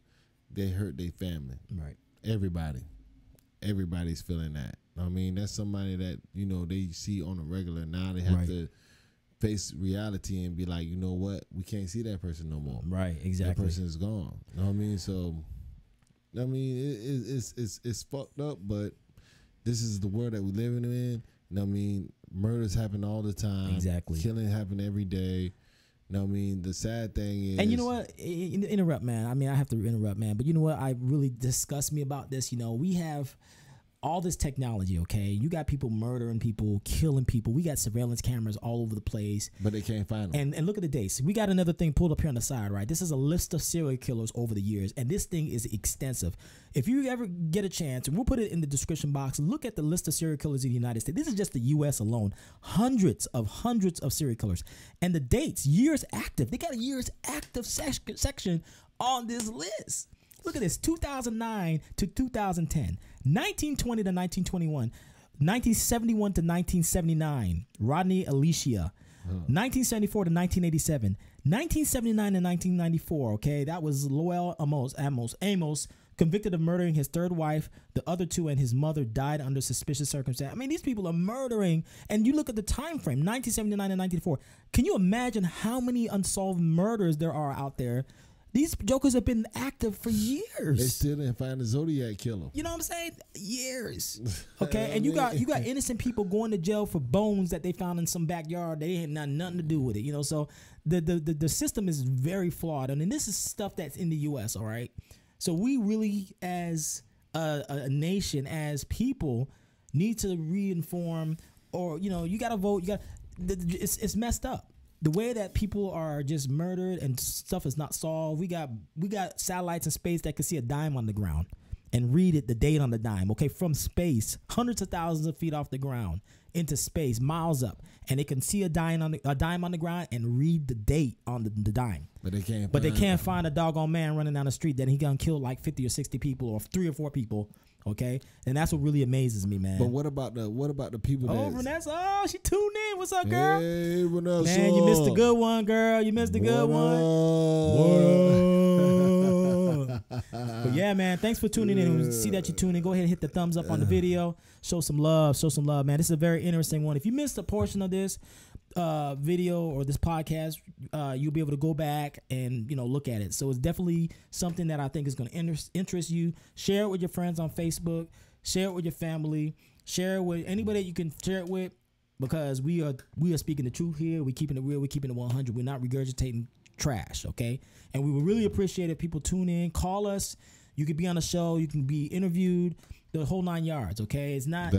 they hurt their family. Right. Everybody's feeling that. I mean, that's somebody that, you know, they see on a regular. Now they have to face reality and be like, you know what? We can't see that person no more. Right, exactly. That person is gone. You know what I mean? So, I mean, it's fucked up, but this is the world that we're living in. You know what I mean? Murders happen all the time. Exactly. Killing happen every day. You know what I mean? The sad thing is... And you know what? Interrupt, man. I mean, I have to interrupt, man. But you know what? I really disgust me about this. You know, we have all this technology, okay? You got people murdering people, killing people. We got surveillance cameras all over the place. But they can't find them. And look at the dates. We got another thing pulled up here on the side, right? This is a list of serial killers over the years, and this thing is extensive. If you ever get a chance, and we'll put it in the description box, look at the list of serial killers in the United States. This is just the U.S. alone. Hundreds of serial killers. And the dates, years active. They got a years active section on this list. Look at this, 2009 to 2010, 1920 to 1921, 1971 to 1979, Rodney Alicia, 1974 to 1987, 1979 to 1994, okay, that was Lowell Amos, convicted of murdering his third wife. The other two and his mother died under suspicious circumstances. I mean, these people are murdering, and you look at the time frame, 1979 and 1994. Can you imagine how many unsolved murders there are out there? These jokers have been active for years. They still didn't find the Zodiac killer. You know what I'm saying? Years. Okay, and you got innocent people going to jail for bones that they found in some backyard. They ain't nothing to do with it. You know, so the system is very flawed. I mean, this is stuff that's in the U.S. All right, so we really, as a nation, as people, need to reinform, or you know, you got to vote. It's messed up. The way that people are just murdered and stuff is not solved. We got satellites in space that can see a dime on the ground and read it, the date on the dime. Okay, from space, hundreds of thousands of feet off the ground into space, miles up, and they can see a dime on the ground and read the date on the dime. But they can't. But they can't find a doggone man running down the street that he gonna kill like 50 or 60 people or 3 or 4 people. Okay, and that's what really amazes me, man. But what about the people? Vanessa, she tuned in. What's up, girl? Hey, Vanessa. Man, you missed a good one, girl. You missed a good one. But yeah, man, thanks for tuning in. We see that you tuned in. Go ahead and hit the thumbs up on the video. Show some love, man. This is a very interesting one. If you missed a portion of this video or this podcast, you'll be able to go back and look at it. So it's definitely something that I think is going to interest you. Share it with your friends on Facebook. Share it with your family. Share it with anybody that you can share it with, because we are speaking the truth here. We're keeping it real. We're keeping it 100. We're not regurgitating trash, okay? And we would really appreciate if people tune in, call us. You could be on the show. You can be interviewed. The whole 9 yards, okay? It's not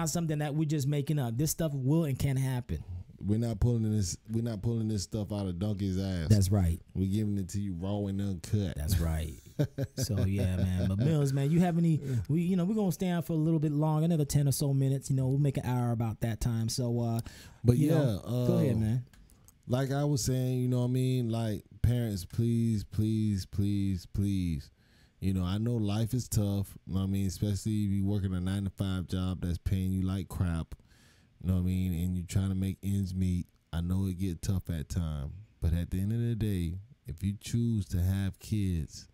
something that we're just making up. This stuff will and can happen. We're not pulling this stuff out of donkey's ass. That's right. We're giving it to you raw and uncut. That's right. So yeah, man. But Mills, man, you have any? We're gonna stay on for a little bit longer, another 10 or so minutes. We'll make an hour about that time. So, go ahead, man. Like I was saying, like parents, please, please, please, please. I know life is tough. Especially if you working a 9-to-5 job that's paying you like crap. And you're trying to make ends meet. I know it get tough at times, but at the end of the day, if you choose to have kids,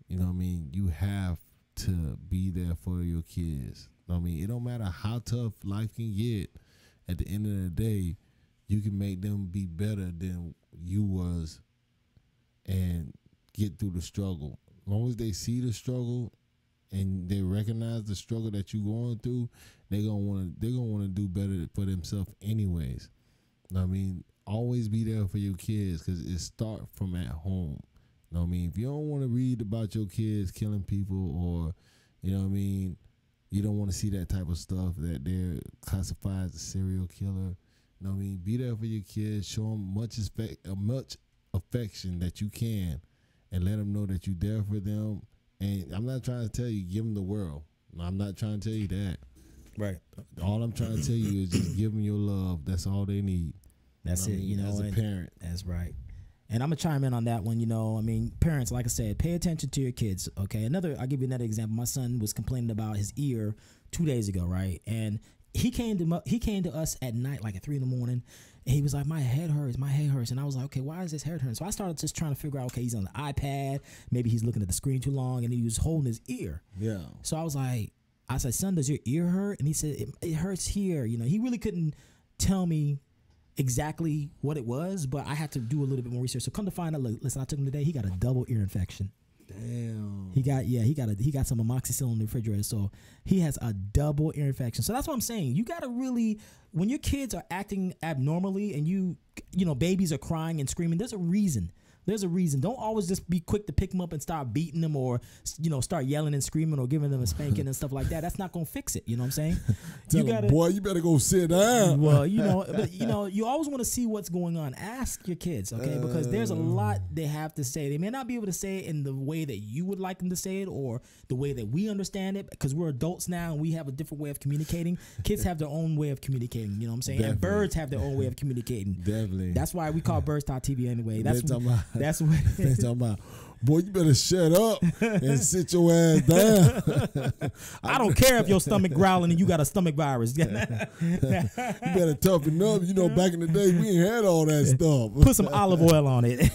you have to be there for your kids. It don't matter how tough life can get. At the end of the day, you can make them be better than you was and get through the struggle. As long as they see the struggle and they recognize the struggle that you're going through, they're gonna want to do better for themselves anyways. always be there for your kids because it start from at home. You know what I mean? If you don't want to read about your kids killing people, or you know what I mean, you don't want to see that type of stuff that they're classified as a serial killer. You know what I mean? Be there for your kids. Show them much affection that you can, and let them know that you're there for them. And I'm not trying to tell you give them the world. I'm not trying to tell you that. Right. All I'm trying to tell you is just give them your love. That's all they need. That's it. You know, as a parent. That's right. And I'm gonna chime in on that one. You know, I mean, parents, like I said, pay attention to your kids. Okay. I'll give you another example. My son was complaining about his ear 2 days ago, right? And he came to us at night, like at 3 a.m. And he was like, my head hurts. And I was like, okay, why is his head hurting? So I started just trying to figure out, okay, he's on the iPad. Maybe he's looking at the screen too long, and he was holding his ear. Yeah. So I said, son, does your ear hurt? And he said, it hurts here. You know, he really couldn't tell me exactly what it was, but I had to do a little bit more research. So come to find out, listen, I took him today. He got a double ear infection. Damn. He got some amoxicillin in the refrigerator, so he has a double ear infection. So that's what I'm saying. You gotta really, when your kids are acting abnormally and you know, babies are crying and screaming, there's a reason. There's a reason. Don't always just be quick to pick them up and start beating them, or, you know, start yelling and screaming or giving them a spanking and stuff like that. That's not gonna fix it. You know what I'm saying? Boy, you better go sit down. Well, you know, but you know, you always want to see what's going on. Ask your kids, okay? Because there's a lot they have to say. They may not be able to say it in the way that you would like them to say it, or the way that we understand it, because we're adults now and we have a different way of communicating. Kids have their own way of communicating. You know what I'm saying? Definitely. And birds have their own way of communicating. Definitely. That's why we call birds.tv anyway. That's what they're talking about. Boy, you better shut up and sit your ass down. I don't care if your stomach growling and you got a stomach virus. You better toughen up. You know, back in the day, we ain't had all that stuff. Put some olive oil on it.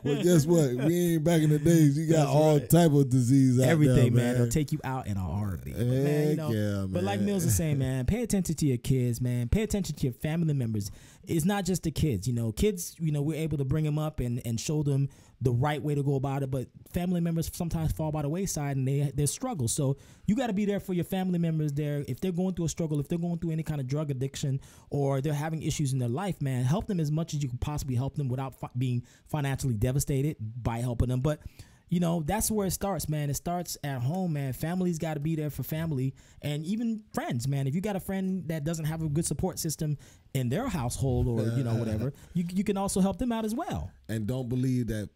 Well, guess what? We ain't back in the days. You got all type of disease out everything, there, man. They'll take you out in a heartbeat. But, man, you know, man. But like Mills is saying, man, pay attention to your kids, man. Pay attention to your family members. It's not just the kids. You know, kids, you know, we're able to bring them up and show them the right way to go about it, but family members sometimes fall by the wayside and they struggle. So you got to be there for your family members there. If they're going through a struggle, if they're going through any kind of drug addiction, or they're having issues in their life, man, help them as much as you can possibly help them without being financially devastated by helping them. But you know, that's where it starts, man. It starts at home, man. Family's got to be there for family, and even friends, man. If you got a friend that doesn't have a good support system in their household, or you know, whatever, you can also help them out as well. And don't believe that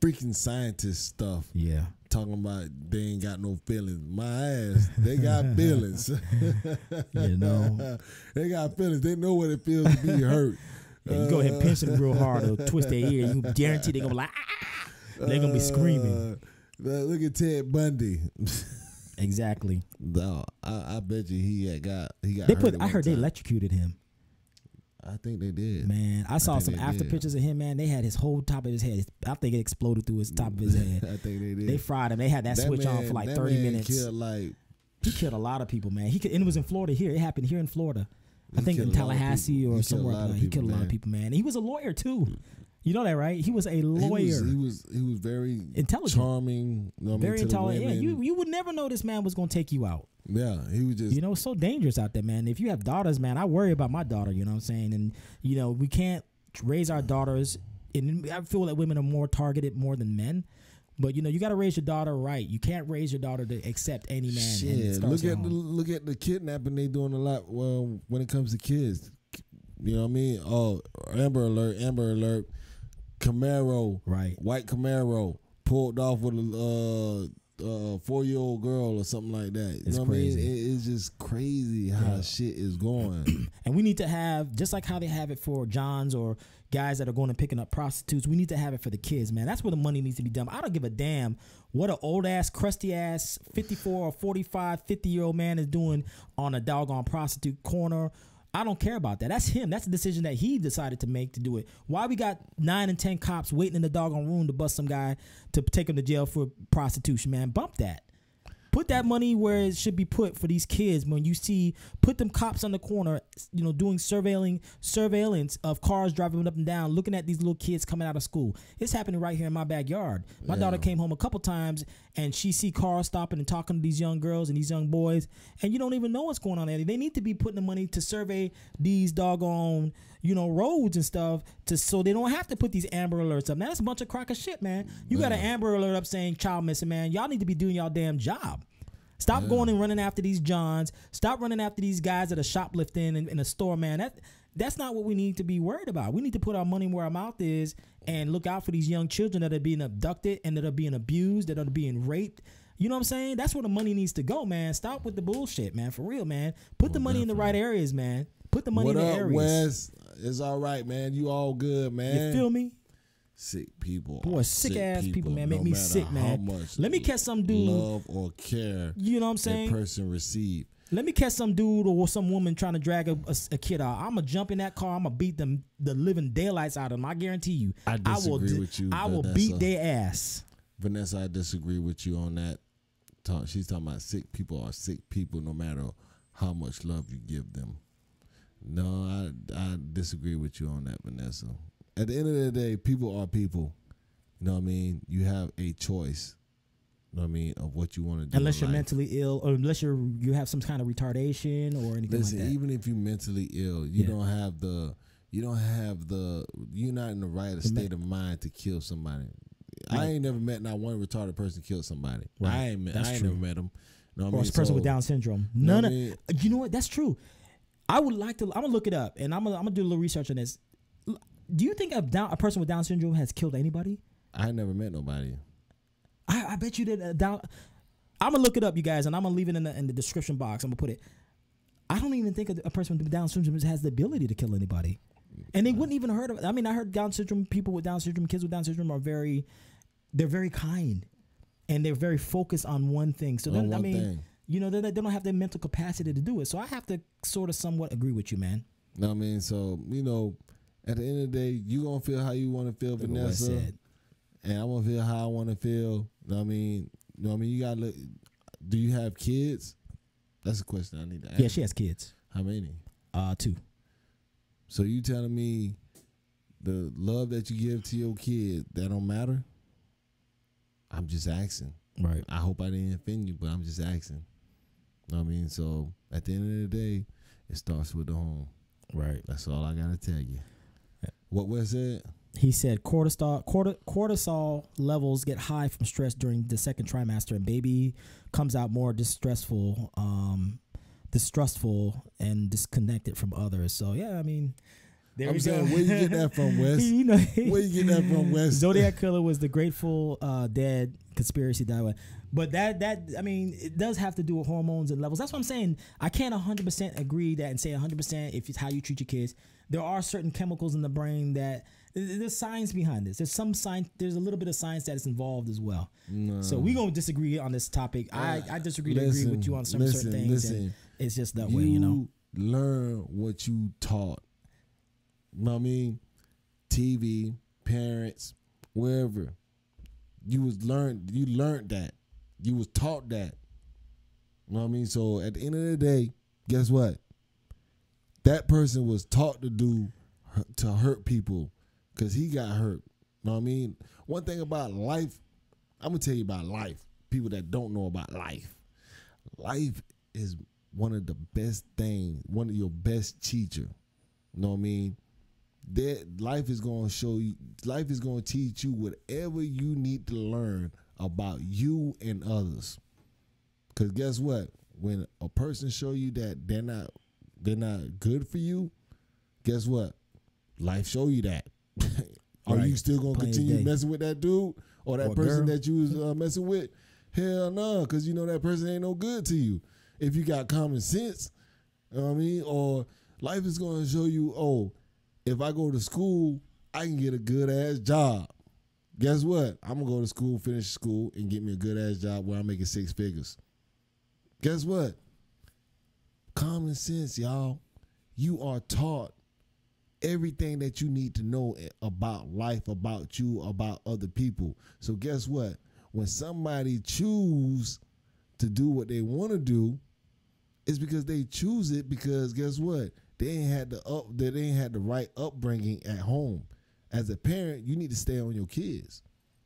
freaking scientist stuff. Yeah. Talking about they ain't got no feelings. My ass, they got feelings. You know. They got feelings. They know what it feels to be hurt. Yeah, you go ahead and pinch them real hard or twist their ear. You guarantee they're going to be like, ah! They're going to be screaming. Look at Ted Bundy. Exactly. No, I bet you he got I heard they electrocuted him. I think they did. Man, I saw some after pictures of him, man. They had his whole top of his head. I think it exploded through his top of his head. I think they did. They fried him. They had that switch on for like 30 minutes. He killed a lot of people, man. And it was in Florida here. It happened here in Florida. I think in Tallahassee or somewhere like that. He killed a lot of people, man. And he was a lawyer too. You know that, right? He was a lawyer. He was very intelligent, charming, very intelligent. Yeah, you would never know this man was gonna take you out. Yeah, he was just. You know, it's so dangerous out there, man. If you have daughters, man, I worry about my daughter. You know what I'm saying? And you know, we can't raise our daughters. And I feel that women are more targeted more than men. But you know, you got to raise your daughter right. You can't raise your daughter to accept any man. Shit, look at the kidnapping they doing a lot. Well, when it comes to kids, you know what I mean? Oh, Amber Alert. Camaro, right? White Camaro pulled off with a 4-year-old girl or something like that. You know crazy. What I mean? It's just crazy how shit is going. And we need to have, just like how they have it for Johns or guys that are going and picking up prostitutes, we need to have it for the kids, man. That's where the money needs to be done. I don't give a damn what an old ass, crusty ass 54 or 45, 50-year-old man is doing on a doggone prostitute corner. I don't care about that. That's him. That's a decision that he decided to make to do it. Why we got 9 and 10 cops waiting in the doggone room to bust some guy to take him to jail for prostitution, man? Bump that. Put that money where it should be put for these kids. When you see, put them cops on the corner, you know, doing surveillance of cars driving up and down, looking at these little kids coming out of school. It's happening right here in my backyard. My daughter came home a couple times and she see cars stopping and talking to these young girls and these young boys, and you don't even know what's going on there. They need to be putting the money to survey these doggone, you know, roads and stuff, so they don't have to put these Amber Alerts up. Now, that's a bunch of crock of shit, man. You got an Amber Alert up saying child missing, man. Y'all need to be doing y'all damn job. Stop going and running after these Johns. Stop running after these guys that are shoplifting in a store, man. That's not what we need to be worried about. We need to put our money where our mouth is and look out for these young children that are being abducted and that are being abused, that are being raped. You know what I'm saying? That's where the money needs to go, man. Stop with the bullshit, man. For real, man. Put the money in the right areas, man. Put the money in the areas. Wes? It's all right, man. You all good, man. You feel me? Sick people. Boy, sick ass people, man. Make me sick, man. Let me catch some dude. Love or care. You know what I'm saying? That person receive. Let me catch some dude or some woman trying to drag a kid out. I'm going to jump in that car. I'm going to beat them, the living daylights out of them. I guarantee you. I disagree with you, I will beat their ass. Vanessa, I disagree with you on that. She's talking about sick people are sick people no matter how much love you give them. No, I disagree with you on that, Vanessa. At the end of the day, people are people. You know what I mean? You have a choice. You know what I mean, of what you want to do. Unless you're mentally ill, or unless you have some kind of retardation or anything like that. Even if you're mentally ill, you're not in the right state of mind to kill somebody. Right. I ain't never met not one retarded person kill somebody. Right. I ain't never met them. You know what I mean? A person with Down syndrome. None of. You know what? That's true. I would like to. I'm gonna look it up, and I'm gonna do a little research on this. Do you think a person with Down syndrome has killed anybody? I never met nobody. I bet you that I'm gonna look it up, you guys, and I'm gonna leave it in the description box. I'm gonna put it. I don't even think a person with Down syndrome has the ability to kill anybody, and they wouldn't even heard of it. I mean, I heard Down syndrome people with Down syndrome, kids with Down syndrome they're very kind, and they're very focused on one thing. So then, you know, they don't have the mental capacity to do it. So I have to sort of somewhat agree with you, man. No, I mean, so you know, at the end of the day, you gonna feel how you want to feel, Vanessa, and I'm gonna feel how I want to feel. You know what I mean? You gotta look. Do you have kids? That's a question I need to ask. Yeah, she has kids. How many? 2. So you telling me the love that you give to your kid, that don't matter? I'm just asking. Right. I hope I didn't offend you, but I'm just asking. You know what I mean? So at the end of the day, it starts with the home. Right. That's all I gotta tell you. What was it? He said cortisol levels get high from stress during the second trimester, and baby comes out more distrustful and disconnected from others. So yeah, I mean, I'm saying, where you get that from, Wes? Where you get that from, Wes? Zodiac Killer was the Grateful Dead conspiracy that. But that I mean, it does have to do with hormones and levels. That's what I'm saying. I can't 100% agree that and say 100% if it's how you treat your kids. There are certain chemicals in the brain that there's science behind this. There's some science. There's a little bit of science that is involved as well. No. So we're gonna disagree on this topic. I disagree to agree with you on certain things. And it's just that way, you know. Learn what you taught. You know what I mean? TV, parents, wherever. You learned that. You was taught that. You know what I mean? So at the end of the day, guess what? That person was taught to hurt people because he got hurt. You know what I mean? One thing about life, I'm going to tell you about life. People that don't know about life. Life is one of the best things, one of your best teacher. You know what I mean? Life is going to teach you whatever you need to learn about you and others. Because guess what? When a person show you that they're not good for you, guess what? Life show you that. Are you still going to continue messing with that dude or that person that you was messing with? Hell no, because you know that person ain't no good to you. If you got common sense, you know what I mean? Or life is going to show you, if I go to school, I can get a good-ass job. Guess what? I'm going to go to school, finish school, and get me a good-ass job where I'm making 6 figures. Guess what? Common sense, y'all. You are taught everything that you need to know about life, about you, about other people. So guess what? When somebody choose to do what they want to do, it's because they choose it because guess what? They ain't had the right upbringing at home. As a parent, you need to stay on your kids.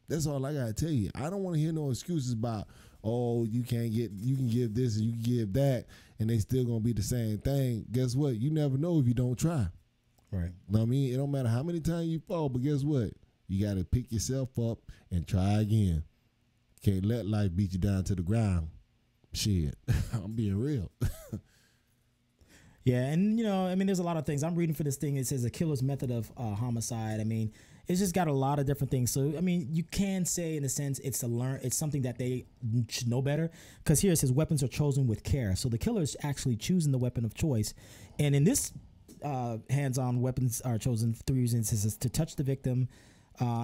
That's all I gotta tell you. I don't want to hear no excuses about, oh, you can give this and you can give that, and they still gonna be the same thing. Guess what? You never know if you don't try. Right. Know what I mean? It don't matter how many times you fall, but guess what? You gotta pick yourself up and try again. Can't let life beat you down to the ground. Shit. I'm being real. Yeah, and I mean, there's a lot of things. I'm reading for this thing. It says a killer's method of homicide. I mean, it's just got a lot of different things. So, I mean, you can say in a sense it's something that they should know better. Because here it says weapons are chosen with care. So the killer is actually choosing the weapon of choice. And in this hands-on, weapons are chosen for 3 reasons. It says to touch the victim.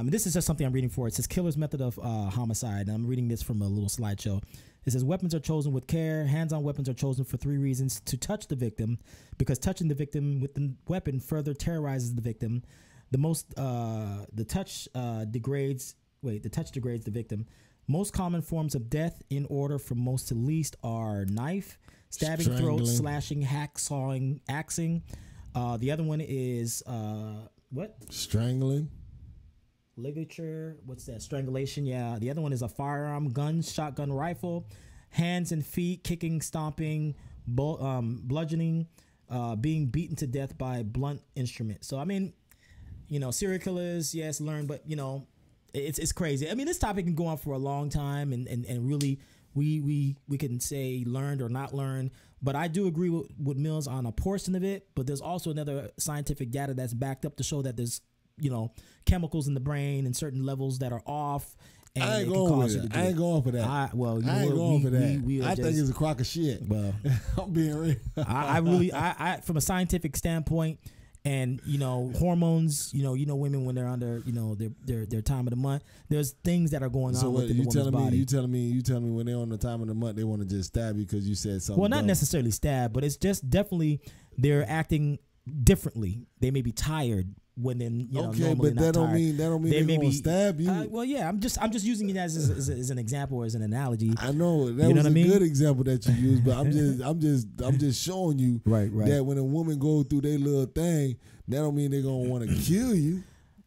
This is just something I'm reading for. It says killer's method of homicide. And I'm reading this from a little slideshow. It says weapons are chosen with care. Hands-on weapons are chosen for 3 reasons: to touch the victim, because touching the victim with the weapon further terrorizes the victim. The touch degrades the victim. Most common forms of death in order from most to least are knife, stabbing, throat, slashing, hacksawing, axing. The other one is what? Strangling. Ligature, what's that? Strangulation, yeah. The other one is a firearm, gun, shotgun, rifle, hands and feet, kicking, stomping, bludgeoning, being beaten to death by blunt instrument. So, I mean, serial killers, yes, learn, but, it's crazy. I mean, this topic can go on for a long time, and really we can say learned or not learned. But I do agree with Mills on a portion of it, but there's also another scientific data that's backed up to show that there's chemicals in the brain and certain levels that are off. And I ain't going for that. I ain't going for that. I think it's a crock of shit. Well, I'm being real. I really, from a scientific standpoint, and hormones, women when they're under, their time of the month, there's things that are going on within the woman's body. You telling me when they're on the time of the month, they want to just stab you because you said something? Well, not necessarily stab, but it's just definitely they're acting differently. They may be tired when then okay, but that don't mean they're gonna stab you. Well, yeah, I'm just using it as an example or as an analogy. I know that was a good example that you used, but I'm just showing you right. that when a woman go through their little thing, that don't mean they're gonna want to kill you.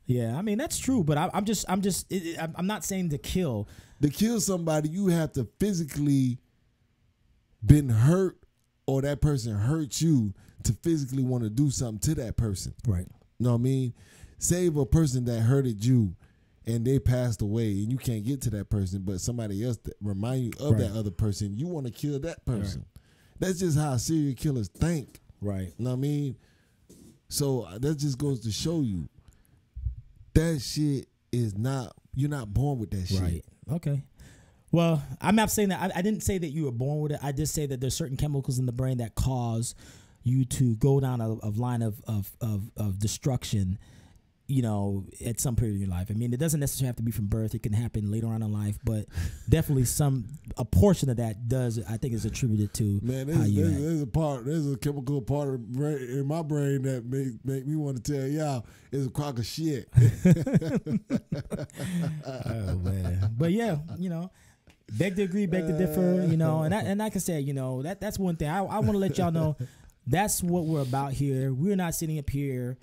Yeah, I mean that's true, but I'm not saying to kill. To kill somebody, you have to physically been hurt, or that person hurt you to physically want to do something to that person. Right. You know what I mean? Save a person that hurted you and they passed away and you can't get to that person, but somebody else that remind you of that other person, you want to kill that person. Right. That's just how serial killers think. Right. You know what I mean? So that just goes to show you that shit is not, you're not born with that shit. Right. Okay. Well, I'm not saying that. I didn't say that you were born with it. I just say that there's certain chemicals in the brain that cause you to go down a line of destruction, at some period in your life. I mean, it doesn't necessarily have to be from birth. It can happen later on in life, but definitely a portion of that I think is attributed to how you act. There's a chemical part in my brain that make me want to tell y'all it's a crock of shit. Oh man, but yeah, beg to agree, beg to differ, and like I said, that's one thing I want to let y'all know. That's what we're about here. We're not sitting up here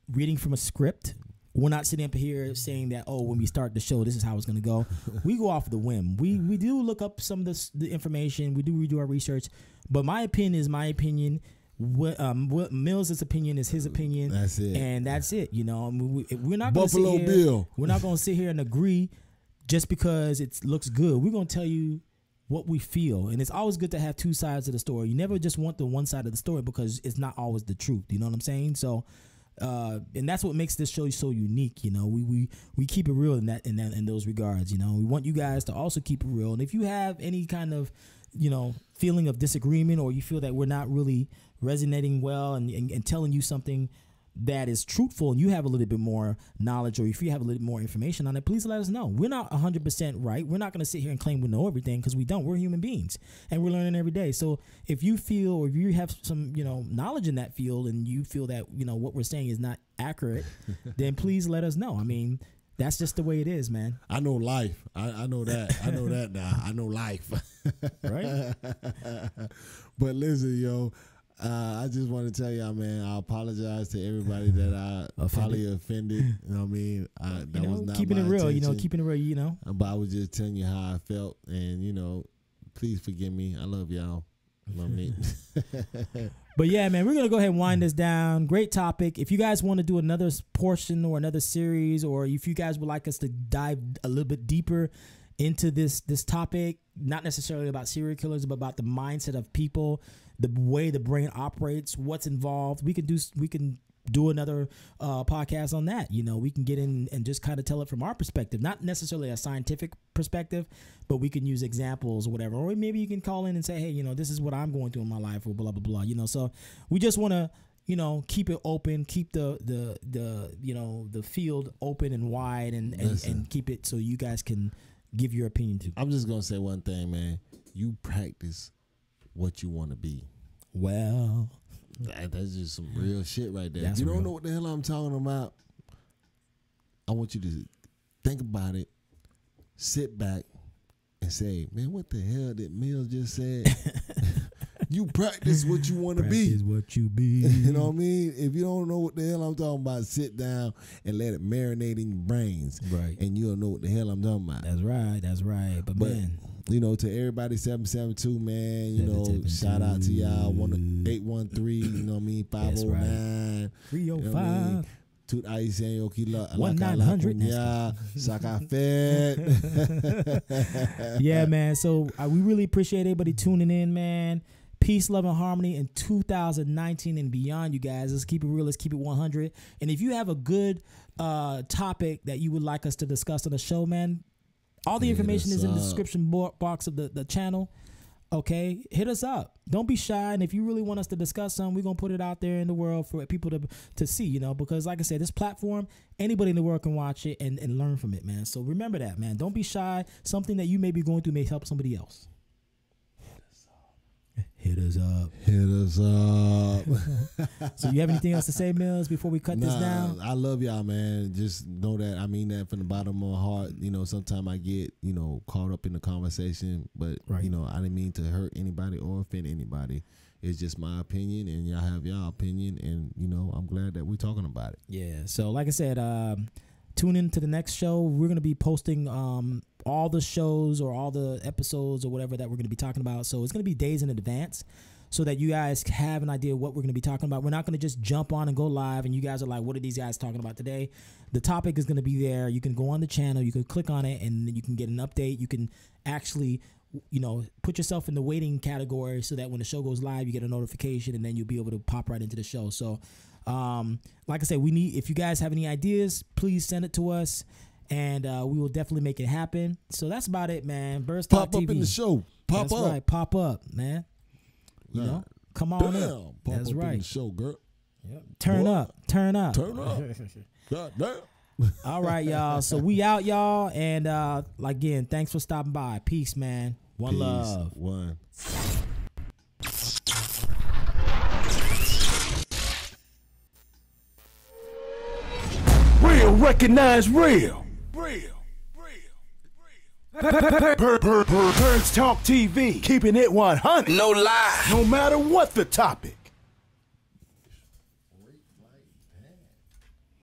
reading from a script. We're not sitting up here saying that, when we start the show, this is how it's going to go. We go off the whim. We do look up some of the information. We do redo our research. But my opinion is my opinion. What Mills' opinion is his opinion. That's it. And that's it. We're not going to Buffalo sit here. Bill. We're not going to sit here and agree just because it looks good. We're going to tell you what we feel, and it's always good to have two sides of the story. You never just want the one side of the story because it's not always the truth. You know what I'm saying? So, and that's what makes this show so unique. We keep it real in those regards. We want you guys to also keep it real. And if you have any kind of feeling of disagreement, or you feel that we're not really resonating well and telling you something that is truthful, and you have a little bit more knowledge, or if you have a little more information on it, please let us know. We're not 100% right. We're not going to sit here and claim we know everything, because we don't. We're human beings, and we're learning every day. So if you feel, or if you have some knowledge in that field, and you feel that what we're saying is not accurate, then please let us know. I mean, That's just the way it is, man. I know life. I know that. I know that now. I know life. Right? But listen, yo, I just want to tell y'all, man, I apologize to everybody that I probably offended. You know what I mean? That was not keeping my it real, intention. keeping it real, But I was just telling you how I felt, and, please forgive me. I love y'all. Love me. But yeah, man, we're going to go ahead and wind this down. Great topic. If you guys want to do another portion or another series, or if you guys would like us to dive a little bit deeper into this topic, not necessarily about serial killers, but about the mindset of people, the way the brain operates, what's involved, we can do another podcast on that. We can get in and just kind of tell it from our perspective, not necessarily a scientific perspective, but we can use examples or whatever. Or maybe you can call in and say, hey, this is what I'm going through in my life, or blah, blah, blah. So we just want to, keep it open, keep the field open and wide, and keep it so you guys can give your opinion too. I'm just going to say one thing, man. You practice what you want to be. Well, that's just some real shit right there. That's You don't real. know what the hell I'm talking about. I want you to think about it, sit back, and say, man, what the hell did Mills just said? You practice what you want to be. Practice what you be. You know what I mean? If you don't know what the hell I'm talking about, sit down and let it marinate in your brains. Right. And you'll know what the hell I'm talking about. That's right. But man, to everybody 772, man, shout out to y'all. 813, you know what I mean? 509. 305. Tut Aisen Yokila 1900. Saka Fed. Yeah, man. So we really appreciate everybody tuning in, man. Peace, love, and harmony in 2019 and beyond, you guys. Let's keep it real. Let's keep it 100. And if you have a good topic that you would like us to discuss on the show, man, all the information is in the description box of the channel. Okay, hit us up. Don't be shy. And if you really want us to discuss something, we're going to put it out there in the world for people to see, because like I said, this platform, anybody in the world can watch it and learn from it, man. So remember that, man. Don't be shy. Something that you may be going through may help somebody else. Hit us up. Hit us up. So you have anything else to say, Mills, before we cut this down? I love y'all, man. Just know that I mean that from the bottom of my heart. Sometimes I get, caught up in the conversation, but, Right. I didn't mean to hurt anybody or offend anybody. It's just my opinion, and y'all have y'all opinion, and, I'm glad that we're talking about it. Yeah. So like I said, tune in to the next show. We're going to be posting all the shows or all the episodes or whatever that we're going to be talking about. So it's going to be days in advance so that you guys have an idea of what we're going to be talking about. We're not going to just jump on and go live and you guys are like, what are these guys talking about today? The topic is going to be there. You can go on the channel. You can click on it and you can get an update. You can actually, put yourself in the waiting category so that when the show goes live, you get a notification and then you'll be able to pop right into the show. So like I said, if you guys have any ideas, please send it to us. And we will definitely make it happen. So that's about it, man. Burst Pop TV. up in the show. That's right. Pop up, man. Come on up. Pop That's up right. in the show, girl. Yep. Turn up. Turn up. God damn. All right, y'all. So we out, y'all. And again, thanks for stopping by. Peace, man. One Peace. love. One. Real recognize real. Birds Talk TV, keeping it 100. No lie. No matter what the topic.